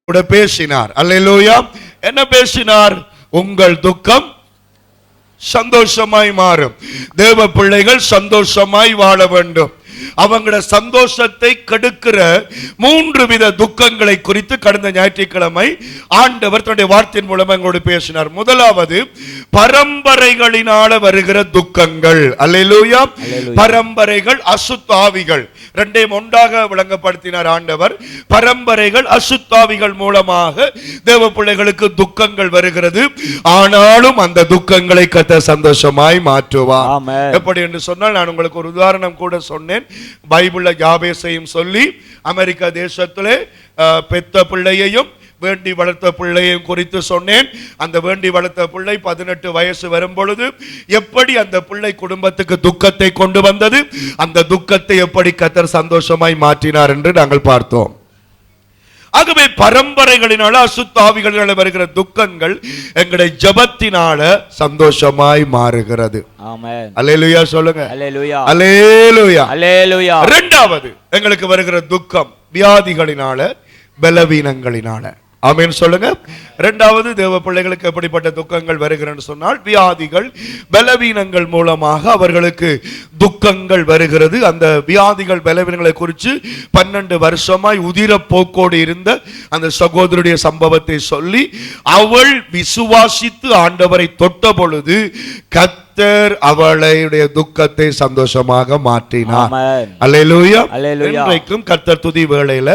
கூட பேசினார். அல்லேலூயா. என்ன பேசினார்? உங்கள் துக்கம் சந்தோஷமாய் மாறும். தேவ பிள்ளைகள் சந்தோஷமாய் வாழ வேண்டும். அவங்களோட சந்தோஷத்தை கெடுக்கிற 3 வித துக்கங்களை குறித்து கடந்த ஞாயிற்றுக்கிழமை ஆண்டவர் தன்னுடைய வார்த்தையின் மூலம் எங்களோடு பேசினார். முதலாவது பரம்பரைகளினால வருகிற துக்கங்கள். அல்லேலூயா. பரம்பரைகள், அசுத்தாவிகள் ரெண்டையும் ஒன்றாக விளங்கப்படுத்தினார் ஆண்டவர். பரம்பரைகள், அசுத்தாவிகள் மூலமாக தேவ பிள்ளைகளுக்கு துக்கங்கள் வருகிறது. ஆனாலும் அந்த துக்கங்களை கர்த்தர் சந்தோஷமாய் மாற்றுவார். எப்படி என்று சொன்னால், நான் உங்களுக்கு ஒரு உதாரணம் கூட சொன்னேன். பைபிள்ல யாபேசையும் சொல்லி அமெரிக்கா தேசத்திலே பெத்த பிள்ளையையும் வேண்டி வளர்த்த பிள்ளையும் குறித்து சொன்னேன். அந்த வேண்டி வளர்த்த பிள்ளை 18 வயசு வரும் பொழுது எப்படி அந்த பிள்ளை குடும்பத்துக்கு துக்கத்தை கொண்டு வந்தது, அந்த துக்கத்தை எப்படி கர்த்தர் சந்தோஷமாய் மாற்றினார் என்று நாங்கள் பார்த்தோம். ஆகவே பரம்பரைகளினால, அசுத்தாவிகளினால வருகிற துக்கங்கள் எங்களுடைய ஜெபத்தினால சந்தோஷமாய் மாறுகிறது. ஆமென். அல்லேலூயா சொல்லுங்க. அல்லேலூயா. அல்லேலூயா. அல்லேலூயா. இரண்டாவது எங்களுக்கு வருகிற துக்கம் வியாதிகளினால, பலவீனங்களினால. ஆமென் சொல்லுங்க. இரண்டாவது தேவ பிள்ளைகளுக்கு எப்படிப்பட்ட துக்கங்கள் வருகிறது சொன்னால், வியாதிகள், பலவீனங்கள் மூலமாக அவர்களுக்கு துக்கங்கள் வருகிறது. அந்த வியாதிகள், பலவீனங்களை குறித்து 12 வருஷமாய் உதிர போக்கோடு இருந்த அந்த சகோதரருடைய சம்பவத்தை சொல்லி, அவள் விசுவாசித்து ஆண்டவரை தொட்ட பொழுது கர்த்தர் அவளுடைய துக்கத்தை சந்தோஷமாக மாற்றினார். அல்லேலூயா. இன்றைக்கும் கர்த்தர் துதி வேளையில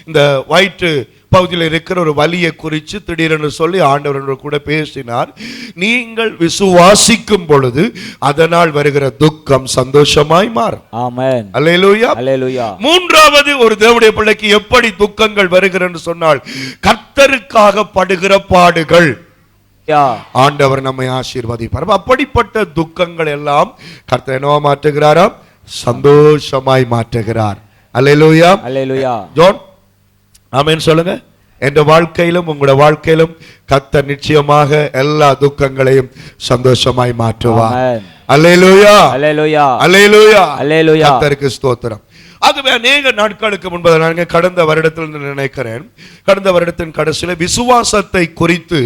இந்த வயிற்று பகுதியில் இருக்கிற ஒரு வலியை குறித்து திடீரென்று சொல்லி ஆண்டவர் கூட பேசினார். நீங்கள் விசுவாசிக்கும் பொழுது அதனால் வருகிற துக்கம் சந்தோஷமாய் மாறும். ஆமென். அல்லேலூயா. அல்லேலூயா. மூன்றாவது ஒரு தேவனுடைய பிள்ளைக்கு எப்படி துக்கங்கள் வருகிறது சொன்னால், கர்த்தருக்காக படுகிற பாடுகள். ஆண்டவர் நம்மை ஆசீர்வதிப்பார். அப்படிப்பட்ட துக்கங்கள் எல்லாம் கர்த்தர் என்னவா மாற்றுகிறாராம்? சந்தோஷமாய் மாற்றுகிறார். அல்லேலூயா. அல்லேலூயா. ஜோன் ஆமென் சொல்லுங்க. என்ற வாழ்க்கையிலும் உங்களோட வாழ்க்கையிலும் கர்த்தர் நிச்சயமாக எல்லா துக்கங்களையும் சந்தோஷமாய் மாற்றுவார். அல்லேலூயா. அல்லேலூயா. அல்லேலூயா. அல்லேலூயா. கர்த்தருக்கு ஸ்தோத்திரம். ஆகவே அநேக நாட்களுக்கு முன்பு நான் கடந்த வருடத்தில் நினைக்கிறேன், கடந்த வருடத்தின் கடைசியில் விசுவாசத்தை குறித்து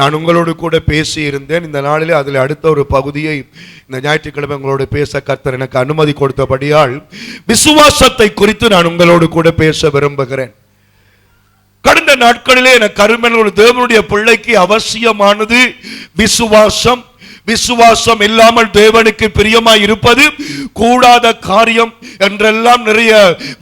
நான் உங்களோடு கூட பேசி இருந்தேன். இந்த நாளிலே அதில் அடுத்த ஒரு பகுதியை இந்த ஞாயிற்றுக்கிழமை உங்களோடு பேச கர்த்தர் எனக்கு அனுமதி கொடுத்தபடியால் விசுவாசத்தை குறித்து நான் உங்களோடு கூட பேச விரும்புகிறேன். கடந்த நாட்களிலே எனக்கு அருமையான ஒரு தேவனுடைய பிள்ளைக்கு அவசியமானது விசுவாசம். விசுவாசம் இல்லாமல் தேவனுக்கு பிரியமாய் இருப்பது கூடாத காரியம் என்றெல்லாம் நிறைய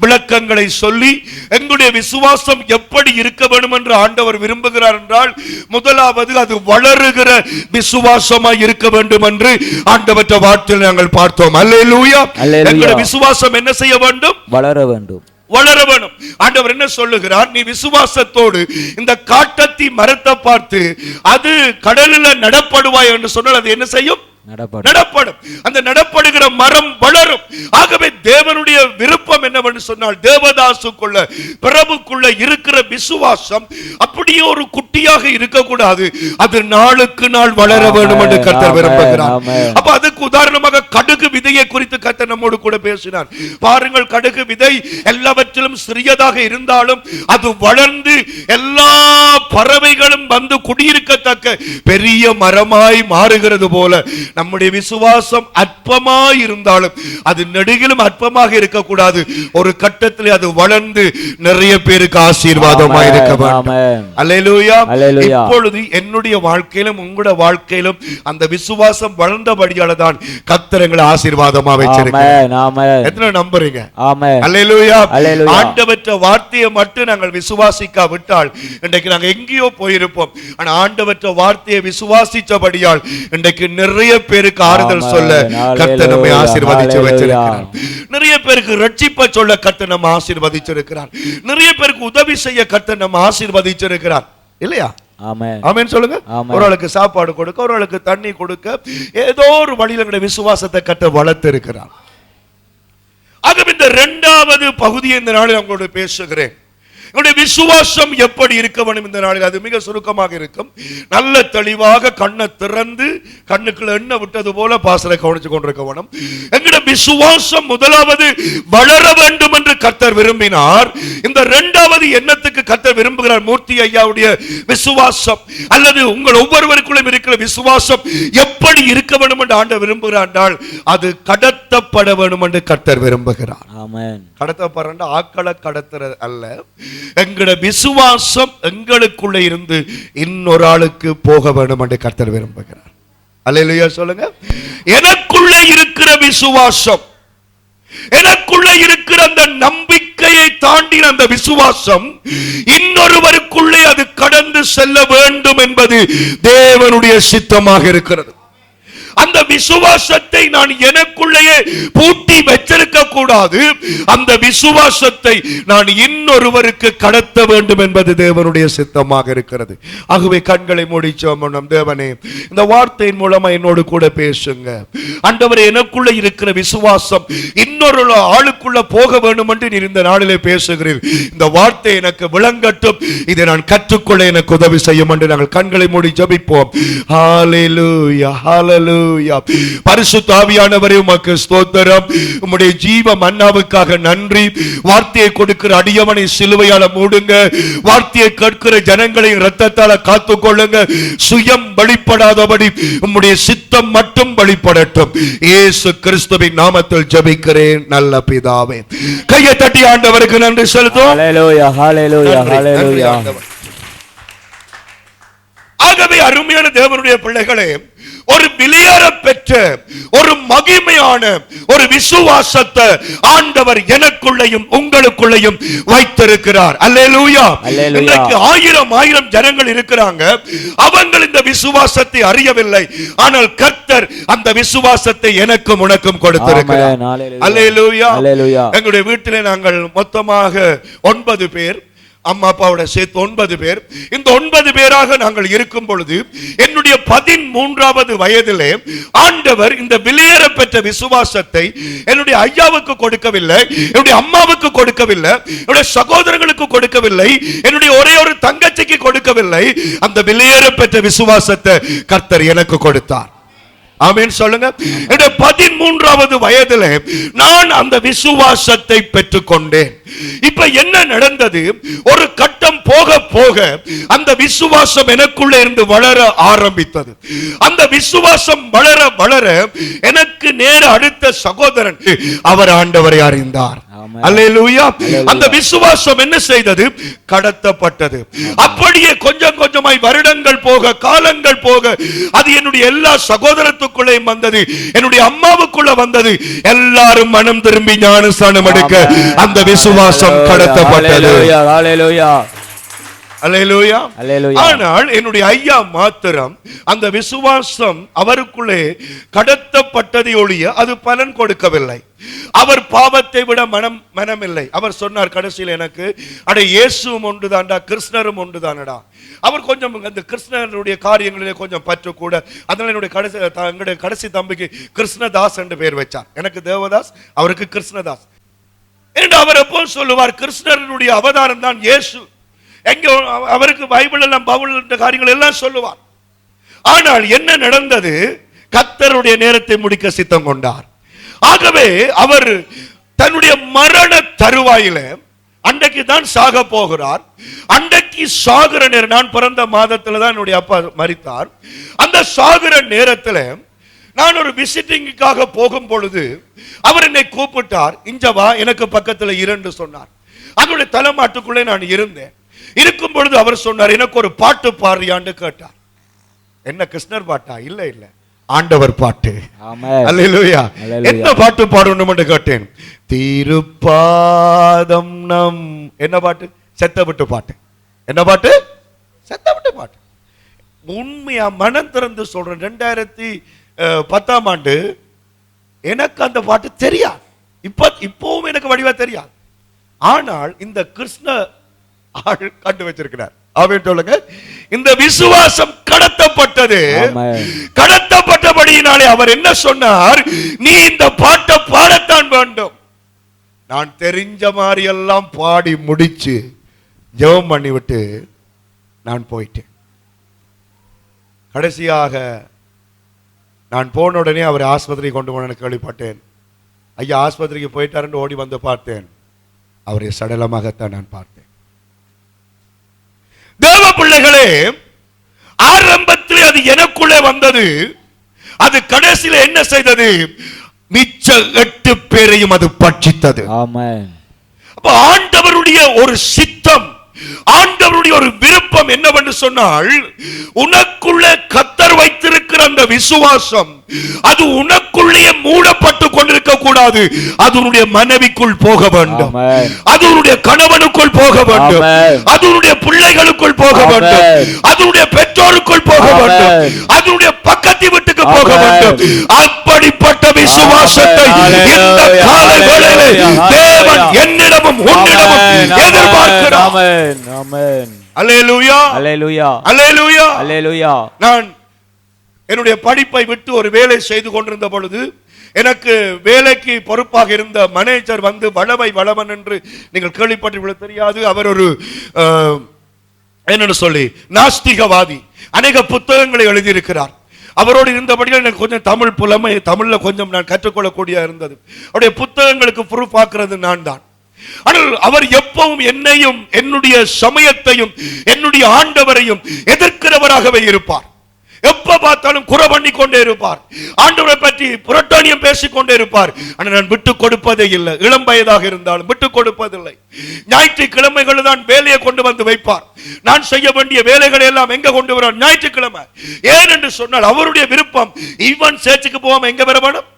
விளக்கங்களை சொல்லி, எங்களுடைய விசுவாசம் எப்படி இருக்க வேண்டும் என்று ஆண்டவர் விரும்புகிறார் என்றால், முதலாவது அது வளருகிற விசுவாசமாய் இருக்க வேண்டும் என்று ஆண்டவற்ற வார்த்தையில் நாங்கள் பார்த்தோம். அல்லேலூயா. எங்களுடைய விசுவாசம் என்ன செய்ய வேண்டும்? வளர வேண்டும். வளர வேணும். ஆண்டவர் என்ன சொல்லுகிறார்? நீ விசுவாசத்தோடு இந்த காட்டத்தி மரத்தை பார்த்து அது கடலில் நடப்படுவாய் என்று சொன்னால் அது என்ன செய்யும்? நடப்படும். அந்த நடப்படுகிற மரம் வளரும். ஆகவே தேவனுடைய விருப்பம் என்னவென்று சொன்னால், தேவதாசுக்குள்ள, பிரபுக்குள்ள இருக்கிற விசுவாசம் அப்படியே ஒரு குட்டியாக இருக்கக்கூடாது, அது நாளுக்கு நாள் வளர வேண்டும் என்று கர்த்தர் விரும்புகிறார். அப்ப அதுக்கு உதாரணமாக கடுகு விதையை குறித்து கர்த்தர் நம்மோடு கூட பேசினார். பாருங்கள், கடுகு விதை எல்லாவற்றிலும் சிறியதாக இருந்தாலும் அது வளர்ந்து எல்லா பறவைகளும் வந்து குடியிருக்கத்தக்க பெரிய மரமாய் மாறுகிறது போல நம்முடைய விசுவாசம் அற்பமாய் இருந்தாலும் அது நெடுகிலும் அற்பமாக இருக்கக்கூடாது. ஒரு கட்டத்தில் அது வளர்ந்து நிறைய பேருக்கு ஆசீர்வாதமாய் இருக்க வேண்டும். அல்லேலூயா. இப்பொழுது என்னுடைய வாழ்க்கையிலும் உங்களுடைய வாழ்க்கையிலும் அந்த விசுவாசம் வளர்ந்தபடியால தான் கர்த்தர் எங்களை ஆசீர்வாதமா வச்சிருக்கிறார். எத்தனை நம்புறீங்க? அல்லேலூயா. ஆண்டவற்ற வார்த்தையை மட்டும் நாங்கள் விசுவாசிக்காவிட்டால் இன்றைக்கு நாங்கள் எங்கேயோ போயிருப்போம். ஆனா ஆண்டவற்ற வார்த்தையை விசுவாசிச்சபடியால் இன்றைக்கு நிறைய பேருக்கு ஆறுதல் சொல்ல கர்த்தர் நம்மை ஆசீர்வதிச்சு வச்சிருக்கிறார். நிறைய பேருக்கு ரட்சிப்பை சொல்ல கர்த்தர் நம்ம ஆசீர்வதிச்சிருக்கிறார். நிறைய பேருக்கு உதவி செய்ய கர்த்தர் நம்ம ஆசீர்வதிச்சிருக்கிறார். இல்லையா? ஆமென் சொல்லுங்க. ஒரு ஆளுக்கு சாப்பாடு கொடுக்க, ஒரு ஆளுக்கு தண்ணி கொடுக்க, ஏதோ ஒரு வழியில விசுவாசத்தை கர்த்தர் வளர்த்து இருக்கிறார். ஆகவே இந்த இரண்டாவது பகுதியை இந்த நாளில் உங்களோடு பேசுகிறேன். என்னுடைய விசுவாசம் எப்படி இருக்க வேண்டும் இந்த நாளில்? அது மிக சுருக்கமாக இருக்கும். நல்ல தெளிவாக கண்ணை திறந்து கண்ணுக்குள்ள எண்ணெய் விட்டது போல பாசலை கவனிச்சு கொண்டிருக்க வேணும். எங்களுடைய விசுவாசம் முதலாவது வளர வேண்டும் என்று கர்த்தர் விரும்பினார். இந்த இரண்டாவது எண்ணத்துக்கு கர்த்தர் விரும்புகிறார். மூர்த்தி ஐயாவுடைய விசுவாசம் அல்லது உங்கள் ஒவ்வொருவருக்குள்ளும் இருக்கிற விசுவாசம் எப்படி இருக்க வேண்டும் என்று ஆண்டவர் விரும்புகிறார் என்றால் அது கடத்தப்பட வேண்டும் என்று கர்த்தர் விரும்புகிறார். ஆமென். கடத்தப்படுற ஆக்களை கடத்துறது அல்ல. எங்களுடைய விசுவாசம் எங்களுக்குள்ள இருந்து இன்னொரு ஆளுக்கு போக வேண்டும் என்று கர்த்தர் விரும்புகிறார். அல்லேலூயா சொல்லுங்க. எனக்குள்ள இருக்கிற விசுவாசம், எனக்குள்ள இருக்கிற அந்த நம்பிக்கையை தாண்டி அந்த விசுவாசம் இன்னொருவருக்குள்ளே அது கடந்து செல்ல வேண்டும் என்பது தேவனுடைய சித்தமாக இருக்கிறது. அந்த விசுவாசத்தை நான் எனக்குள்ளேயே பூட்டி வச்சிருக்க கூடாது. அந்த விசுவாசத்தை நான் இன்னொருவருக்கு கடத்த வேண்டும் என்பது தேவனுடைய சித்தமாக இருக்கிறது. ஆகவே கண்களை மூடி ஜெபம் பண்ணுவோம். தேவனே, இந்த வார்த்தையின் மூலமா என்னோடு கூட பேசுங்க. ஆண்டவரே, எனக்குள்ள இருக்கிற விசுவாசம் இன்னொரு ஆளுக்குள்ள போக வேண்டும் என்று நீர் இந்த நாளிலே பேசுகிறீர். இந்த வார்த்தை எனக்கு விளங்கட்டும். இதை நான் கற்றுக்கொள்ள எனக்கு உதவி செய்யும் என்று நாங்கள் கண்களை மூடி ஜெபிப்போம். ஹல்லேலூயா, ஹல்லேலூயா. பரிசுத்த ஆவியானவரே, உமக்கு ஸ்தோத்திரம். உம்முடைய ஜீவ மன்னாவுக்காக நன்றி. வார்த்தையை கொடுக்கிற அடியவனை சிலுவையால மூடுங்க. வார்த்தையை கேட்கிற ஜனங்களை இரத்தத்தால காத்துக்கொள்ளுங்க. சுயம் வெளிப்படாதபடி உம்முடைய சித்தம் மட்டும் வெளிப்படட்டும். இயேசு கிறிஸ்துவின் நாமத்தில் ஜெபிக்கிறேன் நல்ல பிதாவே. கையை தட்டி ஆண்டவருக்கு நன்றி செலுத்துவோம். ஹல்லேலூயா, ஹல்லேலூயா, ஹல்லேலூயா. ஆகவே அருமையான தேவனுடைய பிள்ளைகளே, ஒரு வெளியேற பெற்ற ஒரு மகிமையான ஒரு விசுவாசத்தை ஆண்டவர் எனக்குள்ளையும் உங்களுக்குள்ளையும் வைத்திருக்கிறார். அல்லேலூயா. இன்றைக்கு ஆயிரம் ஜனங்கள் இருக்கிறாங்க. அவங்க இந்த விசுவாசத்தை அறியவில்லை. ஆனால் கர்த்தர் அந்த விசுவாசத்தை எனக்கும் உனக்கும் கொடுத்திருக்கிறார். அல்லேலூயா. எங்களுடைய வீட்டிலே நாங்கள் மொத்தமாக 9 பேர், அம்மா அப்பாவோட சேர்த்து 9 பேர். இந்த 9 பேராக நாங்கள் இருக்கும் பொழுது என்னுடைய 13வது வயதிலே ஆண்டவர் இந்த வெளியேற பெற்ற விசுவாசத்தை என்னுடைய ஐயாவுக்கு கொடுக்கவில்லை, என்னுடைய அம்மாவுக்கு கொடுக்கவில்லை, என்னுடைய சகோதரர்களுக்கு கொடுக்கவில்லை, என்னுடைய ஒரே ஒரு தங்கச்சிக்கு கொடுக்கவில்லை. அந்த வெளியேற பெற்ற விசுவாசத்தை கர்த்தர் எனக்கு கொடுத்தார். ஆமென் சொல்லுங்க. 13வது வயதிலே நான் அந்த விசுவாசத்தை பெற்றுக்கொண்டேன். இப்ப என்ன நடந்தது? ஒரு கட்டம் போக போக அந்த விசுவாசம் எனக்குள்ளே இருந்து வளர ஆரம்பித்தது. அந்த விசுவாசம் வளர வளர எனக்கு நேர அடுத்த சகோதரன் அவர் ஆண்டவரை அறிந்தார். அல்லேலூயா. அந்த விசுவாசம் என்ன செய்தது? கடத்தப்பட்டது. அப்படியே கொஞ்சம் கொஞ்சமாய் வருடங்கள் போக, காலங்கள் போக, அது என்னுடைய எல்லா சகோதரத்துக்குள்ளே வந்தது, என்னுடைய அம்மாவுக்குள்ள வந்தது. எல்லாரும் மனம் திரும்பி ஞானஸ்நானம் எடுக்க அந்த விசுவாசம் கடத்தப்பட்டது. அல்லேலூயா, அல்லேலூயா. ஆனால் என்னுடைய ஐயா மாத்திரம் அந்த விசுவாசம் அவருக்குள்ளே கடத்தப்பட்டதை ஒழிய அது பலன் கொடுக்கவில்லை. அவர் பாவத்தை விட மனமில்லை. அவர் சொன்னார் கடைசியில், எனக்கு அட இயேசுவும் ஒன்றுதான்டா, கிருஷ்ணரும் ஒன்றுதானடா. அவர் கொஞ்சம் அந்த கிருஷ்ணனுடைய காரியங்களிலே கொஞ்சம் பற்று கூட. அதனால என்னுடைய கடைசி தம்பிக்கு கிருஷ்ணதாஸ் என்று பெயர் வச்சார். எனக்கு தேவதாஸ், அவருக்கு கிருஷ்ணதாஸ் என்று அவர் எப்போ சொல்லுவார். கிருஷ்ணனுடைய அவதாரம் தான் இயேசு. எங்க அவருக்கு பைபிள் எல்லாம் பவுல் காரியங்கள் எல்லாம் சொல்லுவார். ஆனால் என்ன நடந்தது? கர்த்தருடைய நேரத்தை முடிக்க சித்தம் கொண்டார். ஆகவே அவர் தன்னுடைய மரண தருவாயில அன்றைக்கு தான் சாக போகிறார். அன்றைக்கு சாகிற நேரம், நான் பிறந்த மாதத்துல தான் என்னுடைய அப்பா மரித்தார். அந்த சாகிற நேரத்துல நான் ஒரு விசிட்டிங்காக போகும் பொழுது அவர் என்னை கூப்பிட்டார். இஞ்சவா, எனக்கு பக்கத்துல 2 சொன்னார். அதனுடைய தலைமாட்டுக்குள்ளே நான் இருந்தேன். இருக்கும் பொழுது அவர் சொன்னார், எனக்கு ஒரு பாட்டு பாடுறியான்னு கேட்டார். என்ன, கிருஷ்ணர் பாட்டா? இல்ல இல்ல, ஆண்டவர் பாட்டு. அல்லேலூயா. என்ன பாட்டு பாடணும் என்று கேட்டேன். திருப்பாதம் நம். என்ன பாட்டு? செத்தவிட்டு பாட்டு. என்ன பாட்டு? செத்தவிட்டு பாட்டு. உண்மையா மனம் திறந்து சொல்றேன், 2010ஆம் ஆண்டு எனக்கு அந்த பாட்டு தெரியாது. இப்பவும் எனக்கு வடிவா தெரியாது. ஆனால் இந்த கிருஷ்ண ஆள் கண்டு வச்சிருக்கிறார். ஆமென் சொல்லுங்க. இந்த விசுவாசம் கடத்தப்பட்டது. கடத்தப்பட்டபடியினாலே அவர் என்ன சொன்னார்? நீ இந்த பாட்டை பாடத்தான் வேண்டும். நான் தெரிஞ்ச மாதிரி எல்லாம் பாடி முடிச்சு ஜெபம் பண்ணிவிட்டு நான் போயிட்டேன். கடைசியாக நான் போன உடனே அவர் ஆஸ்பத்திரி கொண்டு போன கேள்விப்பட்டேன். ஐயா ஆஸ்பத்திரிக்கு போயிட்டாருன்னு ஓடி வந்து பார்த்தேன், அவரை சடலமாகத்தான் நான் பார்த்தேன். தேவ பிள்ளைகளே, ஆரம்பத்தில் அது எனக்குள்ளே வந்தது, அது கடைசியில் என்ன செய்தது? மிச்ச 8 பேரையும் அது பட்சித்தது. ஆமென். அப்ப ஆண்டவருடைய ஒரு சித்தம், ஆண்டவருடைய ஒரு விருப்பம் என்னவென்று சொன்னால், உனக்குள்ள கர்த்தர் வைத்திருக்கிற அந்த விசுவாசம் அது உனக்குள்ளே மூடப்பட்டு கொண்டிருக்க கூடாது. அது உன்னுடைய மனைவிக்குள் போக வேண்டும், அது உன்னுடைய கணவனுக்குள் போக வேண்டும், அது உன்னுடைய பிள்ளைகளுக்குள் போக வேண்டும், அது உன்னுடைய பெற்றோருக்குள் போக வேண்டும், அது உன்னுடைய பக்கத்து வீட்டுக்கு போக வேண்டும். அப்படிப்பட்ட விசுவாசத்தை இந்த காலங்களிலே தேவன் என்னிடமும் உன்னிடமும் எதிர்பார்க்கிறார். ஆமென். ஆமென். அல்லேலூயா. அல்லேலூயா. அல்லேலூயா. அல்லேலூயா. நான் என்னுடைய படிப்பை விட்டு ஒரு வேலை செய்து கொண்டிருந்த பொழுது எனக்கு வேலைக்கு பொறுப்பாக இருந்த மேனேஜர் வந்து வளவன் என்று நீங்கள் கேள்விப்பட்டிருப்பது தெரியாது. அவர் ஒரு என்னன்னு சொல்லி நாஸ்திகவாதி, அநேக புத்தகங்களை எழுதியிருக்கிறார். அவரோடு இருந்தபடியால் எனக்கு கொஞ்சம் தமிழ் புலமை, தமிழ்ல கொஞ்சம் நான் கற்றுக்கொள்ளக்கூடிய இருந்தது. அவருடைய புத்தகங்களுக்கு ப்ரூஃப் ஆக்குறது நான் தான். ஆனால் அவர் எப்பவும் என்னையும் என்னுடைய சமயத்தையும் என்னுடைய ஆண்டவரையும் எதிர்க்கிறவராகவே இருப்பார். எப்ப பார்த்தாலும் குறை பண்ணி கொண்டே இருப்பார், ஆண்டவரை பற்றி புரட்டானியம் பேசிக் கொண்டே இருப்பார். ஆனால் நான் விட்டு கொடுப்பதே இல்லை. இளம் வயதாக இருந்தாலும் விட்டு கொடுப்பதில்லை. ஞாயிற்றுக்கிழமைகள் தான் வேலையை கொண்டு வந்து வைப்பார். நான் செய்ய வேண்டிய வேலைகளை எல்லாம் எங்க கொண்டு வர? ஞாயிற்றுக்கிழமை. ஏன் என்று சொன்னால் அவருடைய விருப்பம், ஈவன் சேர்ச்சுக்கு போகாம எங்க வர வேணும்?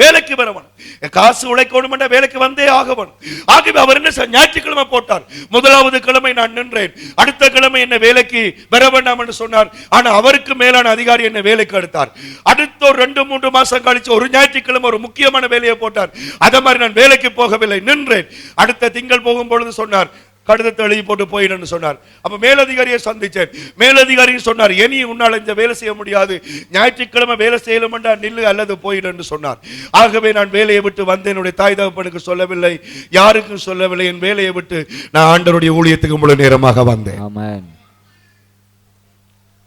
வேலைக்கு வரவன். காசு உழைக்கணும், வேலைக்கு வந்தே ஆகவன். ஆகவே அவர் என்ன ஞாயிற்றுக்கிழமை போட்டார். முதலாவது கிழமை நான் நின்றேன், அடுத்த கிழமை என்ன வேலைக்கு வர வேண்டாம் என்று சொன்னார். ஆனா அவருக்கு மேலான அதிகாரி என்ன வேலைக்கு எடுத்தார். அடுத்த 2-3 மாசம் கழிச்சு ஒரு ஞாயிற்றுக்கிழமை ஒரு முக்கியமான வேலையை போட்டார். அதே மாதிரி நான் வேலைக்கு போகவில்லை, நின்றேன். அடுத்த திங்கள் போகும் பொழுது சொன்னார், கடிதத்தை எழுதி போட்டு போயிடுன்னு சொன்னார். அப்ப மேலதிகாரியை சந்திச்சேன். மேலதிகாரி சொன்னார், இனி உன்னால் இந்த வேலை செய்ய முடியாது, ஞாயிற்றுக்கிழமை வேலை செய்யலமெண்டா நில்லு அல்லது போயிடுன்னு சொன்னார். ஆகவே நான் வேலையை விட்டு வந்து என்னுடைய தாய் தகப்பனுக்கு சொல்லவில்லை, யாருக்கும் சொல்லவில்லை. என் வேலையை விட்டு நான் ஆண்டவருடைய ஊழியத்துக்கு முழு நேரமாக வந்தேன்.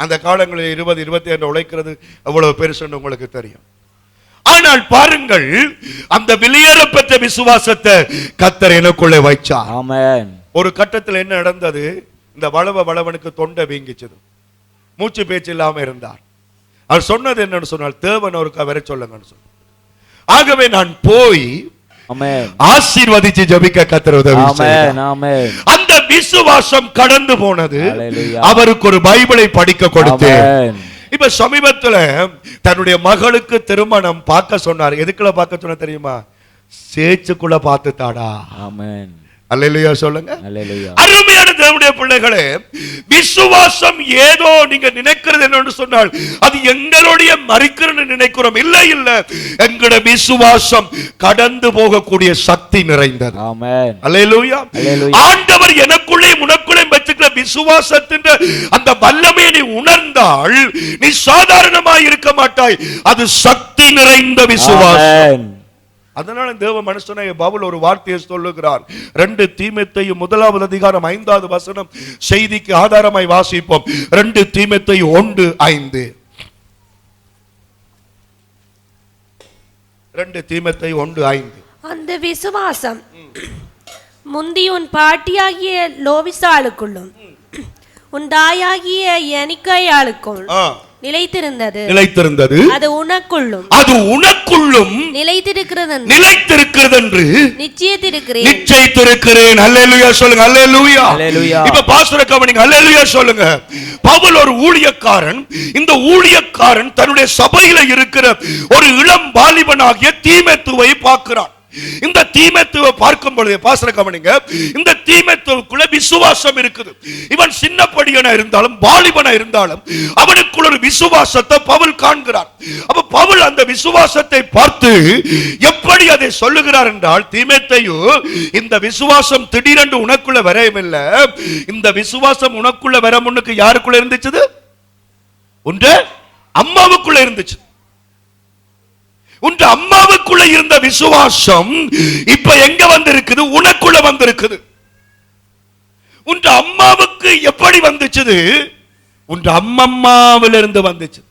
அந்த காலங்களில் 20-25 உழைக்கிறது அவ்வளவு பெருசுன்னு உங்களுக்கு தெரியும். ஆனால் பாருங்கள், அந்த வெளியேறப்பட்ட விசுவாசத்தை கர்த்தர் எனக்குள்ளே வைச்சார். ஆமென். ஒரு கட்டத்தில் என்ன நடந்தது? இந்த வளவனுக்கு தொண்டை வீங்கிச்சது, மூச்சு பேச்சு இல்லாம இருந்தார். அவர் சொன்னது என்னன்னு சொன்னால், தேவன் அவருக்கு வர சொல்லுங்கன்னு சொன்னார். ஆகவே நான் போய் ஆசீர்வதிச்சு ஜெபிக்க கர்த்தர் உதவி செய்தார். அந்த விசுவாசம் கடந்து போனது. அவருக்கு ஒரு பைபிளை படிக்க கொடுத்தேன். இப்ப சமீபத்துல தன்னுடைய மகளுக்கு திருமணம் பார்க்க சொன்னார். எதுக்குள்ள பார்க்க சொன்ன தெரியுமா? சேச்சுக்குள்ள பார்த்து தாடா. ஆமென். அல்லேலூயா சொல்லுங்க. அல்லேலூயா. அருமையான தேவனுடைய பிள்ளைகளே, விசுவாசம் ஏதோ நீங்க நினைக்கிறது என்னன்னு சொன்னால் அது எங்களுடைய மறிக்கிறன்னு நினைக்கிறோம். இல்ல இல்ல, எங்களுடைய விசுவாசம் கடந்து போகக்கூடிய சக்தி நிறைந்தது. ஆமென். அல்லேலூயா. ஆண்டவர் எனக்குள்ளே உனக்குள்ளே வச்சிருக்கிற விசுவாசத்தின் அந்த வல்லமையை நீ உணர்ந்தால் நீ சாதாரணமாய் இருக்க மாட்டாய். அது சக்தி நிறைந்த விசுவாசம். அதனால தேவ மனுஷனாகிய பவுல் ஒரு வார்த்தையை சொல்லுகிறார். 2 தீமோத்தேயு 1:5 செய்திக்கு ஆதாரமாய் வாசிப்போம். 2 தீமோத்தேயு 1:5. 2 தீமோத்தேயு 1:5. அந்த விசுவாசம் முந்தி உன் பாட்டியாகிய லோவிசாளுக்குள்ளும் உன் தாயாகிய எனிக்கையாளுக்குள் நிலைத்திருந்தது. அது உனக்குள்ளும் நிலைத்திருக்கிறது என்று நிச்சயித்திருக்கிறேன். அல்லேலூயா சொல்லுங்க. அல்லேலூயா. இப்ப பாஸ்டர் கவனிங்க. அல்லேலூயா சொல்லுங்க. பவுல் ஒரு ஊழியக்காரன். இந்த ஊழியக்காரன் தன்னுடைய சபையில இருக்கிற ஒரு இளம் வாலிபனாகிய தீமோத்தேயுவை பார்க்கிறான். இந்த தீமோத்தேயுவை பார்க்கும் பொழுது பாஸ்டர் கவனிங்க, இந்த தீமோத்தேயுக்குள்ள விசுவாசம் இருக்குது. இவன் சின்ன படியனா இருந்தாலும் வாலிபனா இருந்தாலும் அவனுக்குள்ள ஒரு விசுவாசத்தை பவுல் காண்கிறார். அப்ப பவுல் அந்த விசுவாசத்தை பார்த்து எப்படி அதை சொல்லுகிறார் என்றால், தீமோத்தேயு, இந்த விசுவாசம் திடீரென்று உனக்குள்ள வரவில்லை. இந்த விசுவாசம் உனக்குள்ள வர முன்னுக்கு யாருக்குள்ள இருந்துச்சு? உன்ற அம்மாவுக்குள்ள இருந்துச்சு. உன் அம்மாவுக்குள்ள இருந்த விசுவாசம் இப்ப எங்க வந்திருக்குது? உனக்குள்ள வந்திருக்குது. உன் அம்மாவுக்கு எப்படி வந்துச்சு? உன் அம்மம்மாவிலிருந்து வந்துச்சு.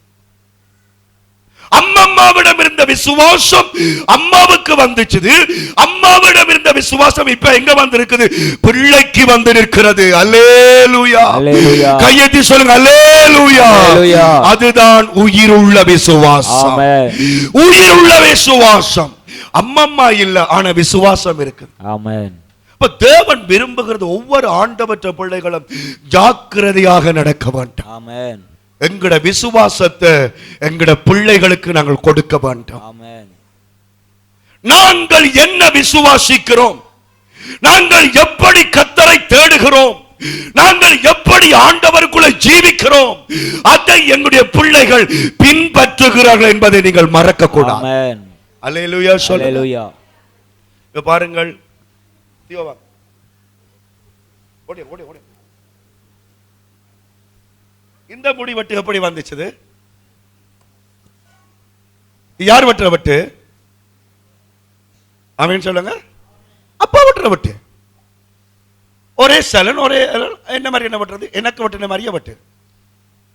அம்மம்மாவிடம் இருந்த விசுவாசம் அம்மாவுக்கு வந்துச்சு. அம்மாவிடம் இருந்த விசுவாசம் இப்ப எங்க வந்திருக்குது? பிள்ளைக்கு வந்து நிற்கிறது. அல்லேலூயா. கையெத்தி சொல்லுங்க அல்லேலூயா. அதுதான் உயிருள்ள விசுவாசம். உயிருள்ள விசுவாசம். அம்மம்மா இல்ல, ஆனா விசுவாசம் இருக்கு. ஆமென். இப்ப தேவன் விரும்புகிறது ஒவ்வொரு ஆண்டவற்ற பிள்ளைகளும் ஜாக்கிரதையாக நடக்க வேண்டும். ஆமென். எங்கட விசுவாசத்தை எங்கட பிள்ளைகளுக்கு நாங்கள் கொடுக்க வேண்டும். ஆமென். நாங்கள் என்ன விசுவாசிக்கிறோம், நாங்கள் எப்படி கர்த்தரை தேடுகிறோம், நாங்கள் எப்படி ஆண்டவருக்குள்ள ஜீவிக்கிறோம், அதை எங்களுடைய பிள்ளைகள் பின்பற்றுகிறார்கள் என்பதை நீங்கள் மறக்க கூடாது. ஆமென். அல்லேலூயா. அல்லேலூயா. இப்ப பாருங்கள், இந்த முடி வெட்டு எப்படி வந்துச்சு? யார் வெட்டுற வெட்டு? அவன் சொல்லுங்க. அப்பா வெட்டுற வெட்டு. ஒரே சலன், ஒரே என்ன மாதிரி என்ன வெட்டுறது? எனக்கு வெட்டின மாதிரியே வெட்டு.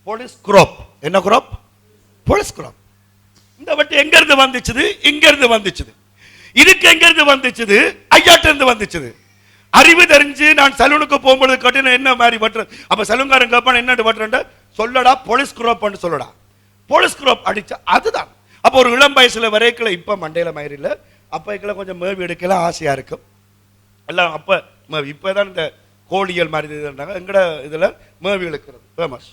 Police crop. என்ன கிராப்? Police crop. இந்த வெட்டு எங்க இருந்து வந்துச்சு? இங்க இருந்து வந்துச்சு. இதுக்கு எங்க இருந்து வந்துச்சு? ஐயாட்ட இருந்து வந்துச்சு. அறிவு தெரிஞ்சு நான் சலூனுக்கு போகும்போது கட்டின என்ன மாதிரி வெட்டுறது? அப்ப சலூன்காரன் கேட்பான், என்ன வெட்டுறேன்? சொல்லடா போலீஸ் கிராப் சொல்லடா. போலீஸ் கிராப் அடிச்சா அதுதான். அப்ப ஒரு இளம் வயசுல வரைக்கல, இப்ப மண்டையில மயிர் இல்ல, அப்ப கொஞ்சம் மேவி எடுக்கலாம் ஆசையா இருக்கும் எல்லாம். அப்ப இப்பதான் இந்த கோழியல் மாதிரி எங்கட இதுல மேவி இழுக்கிறது ஃபேமஸ்.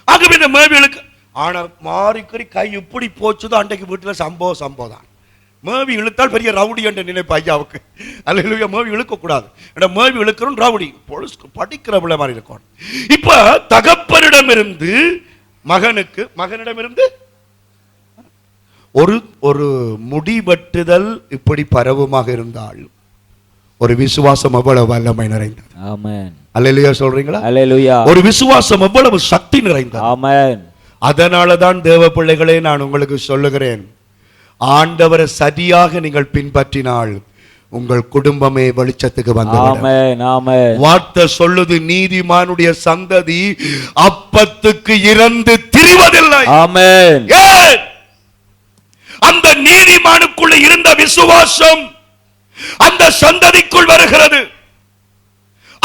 ஆகவே இந்த மேவி இழுக்க, ஆனா மாறிக்கறி கை இப்படி போச்சுதோ அன்றைக்கு வீட்டுல சம்பவம் தான். மேவி இழுத்தால் பெரிய ரவுடி என்ற நினைப்பு ஐயாவுக்கு. அல்லேலூயா. மேவி இழுக்க கூடாது. மேவி இழுக்கிறோம் ரவுடி, போலீஸ் படிக்கிற பிள்ளை மாதிரி இருக்கும். இப்ப தகப்பனிடமிருந்து மகனுக்கு, மகனிடமிருந்து ஒரு முடி வெட்டுதல் இப்படி பரவுமாக இருந்தால் ஒரு விசுவாசம் எவ்வளவு வல்லமை நிறைந்தது. ஆமென். அல்லேலூயா சொல்றீங்களா? அல்லேலூயா. ஒரு விசுவாசம் எவ்வளவு சக்தி நிறைந்தது. ஆமென். அதனாலதான் தேவ பிள்ளைகளே நான் உங்களுக்கு சொல்லுகிறேன், ஆண்டவரை சரியாக நீங்கள் பின்பற்றினால் உங்கள் குடும்பமே வெளிச்சத்துக்கு வந்துவிடும். ஆமென். ஆமென். வார்த்தை சொல்லுது, நீதிமானுடைய சந்ததி அப்பத்துக்கு இறந்து திரிவதில்லை. ஆமென். அந்த நீதிமானுக்குள்ள இருந்த விசுவாசம் அந்த சந்ததிக்குள் வருகிறது.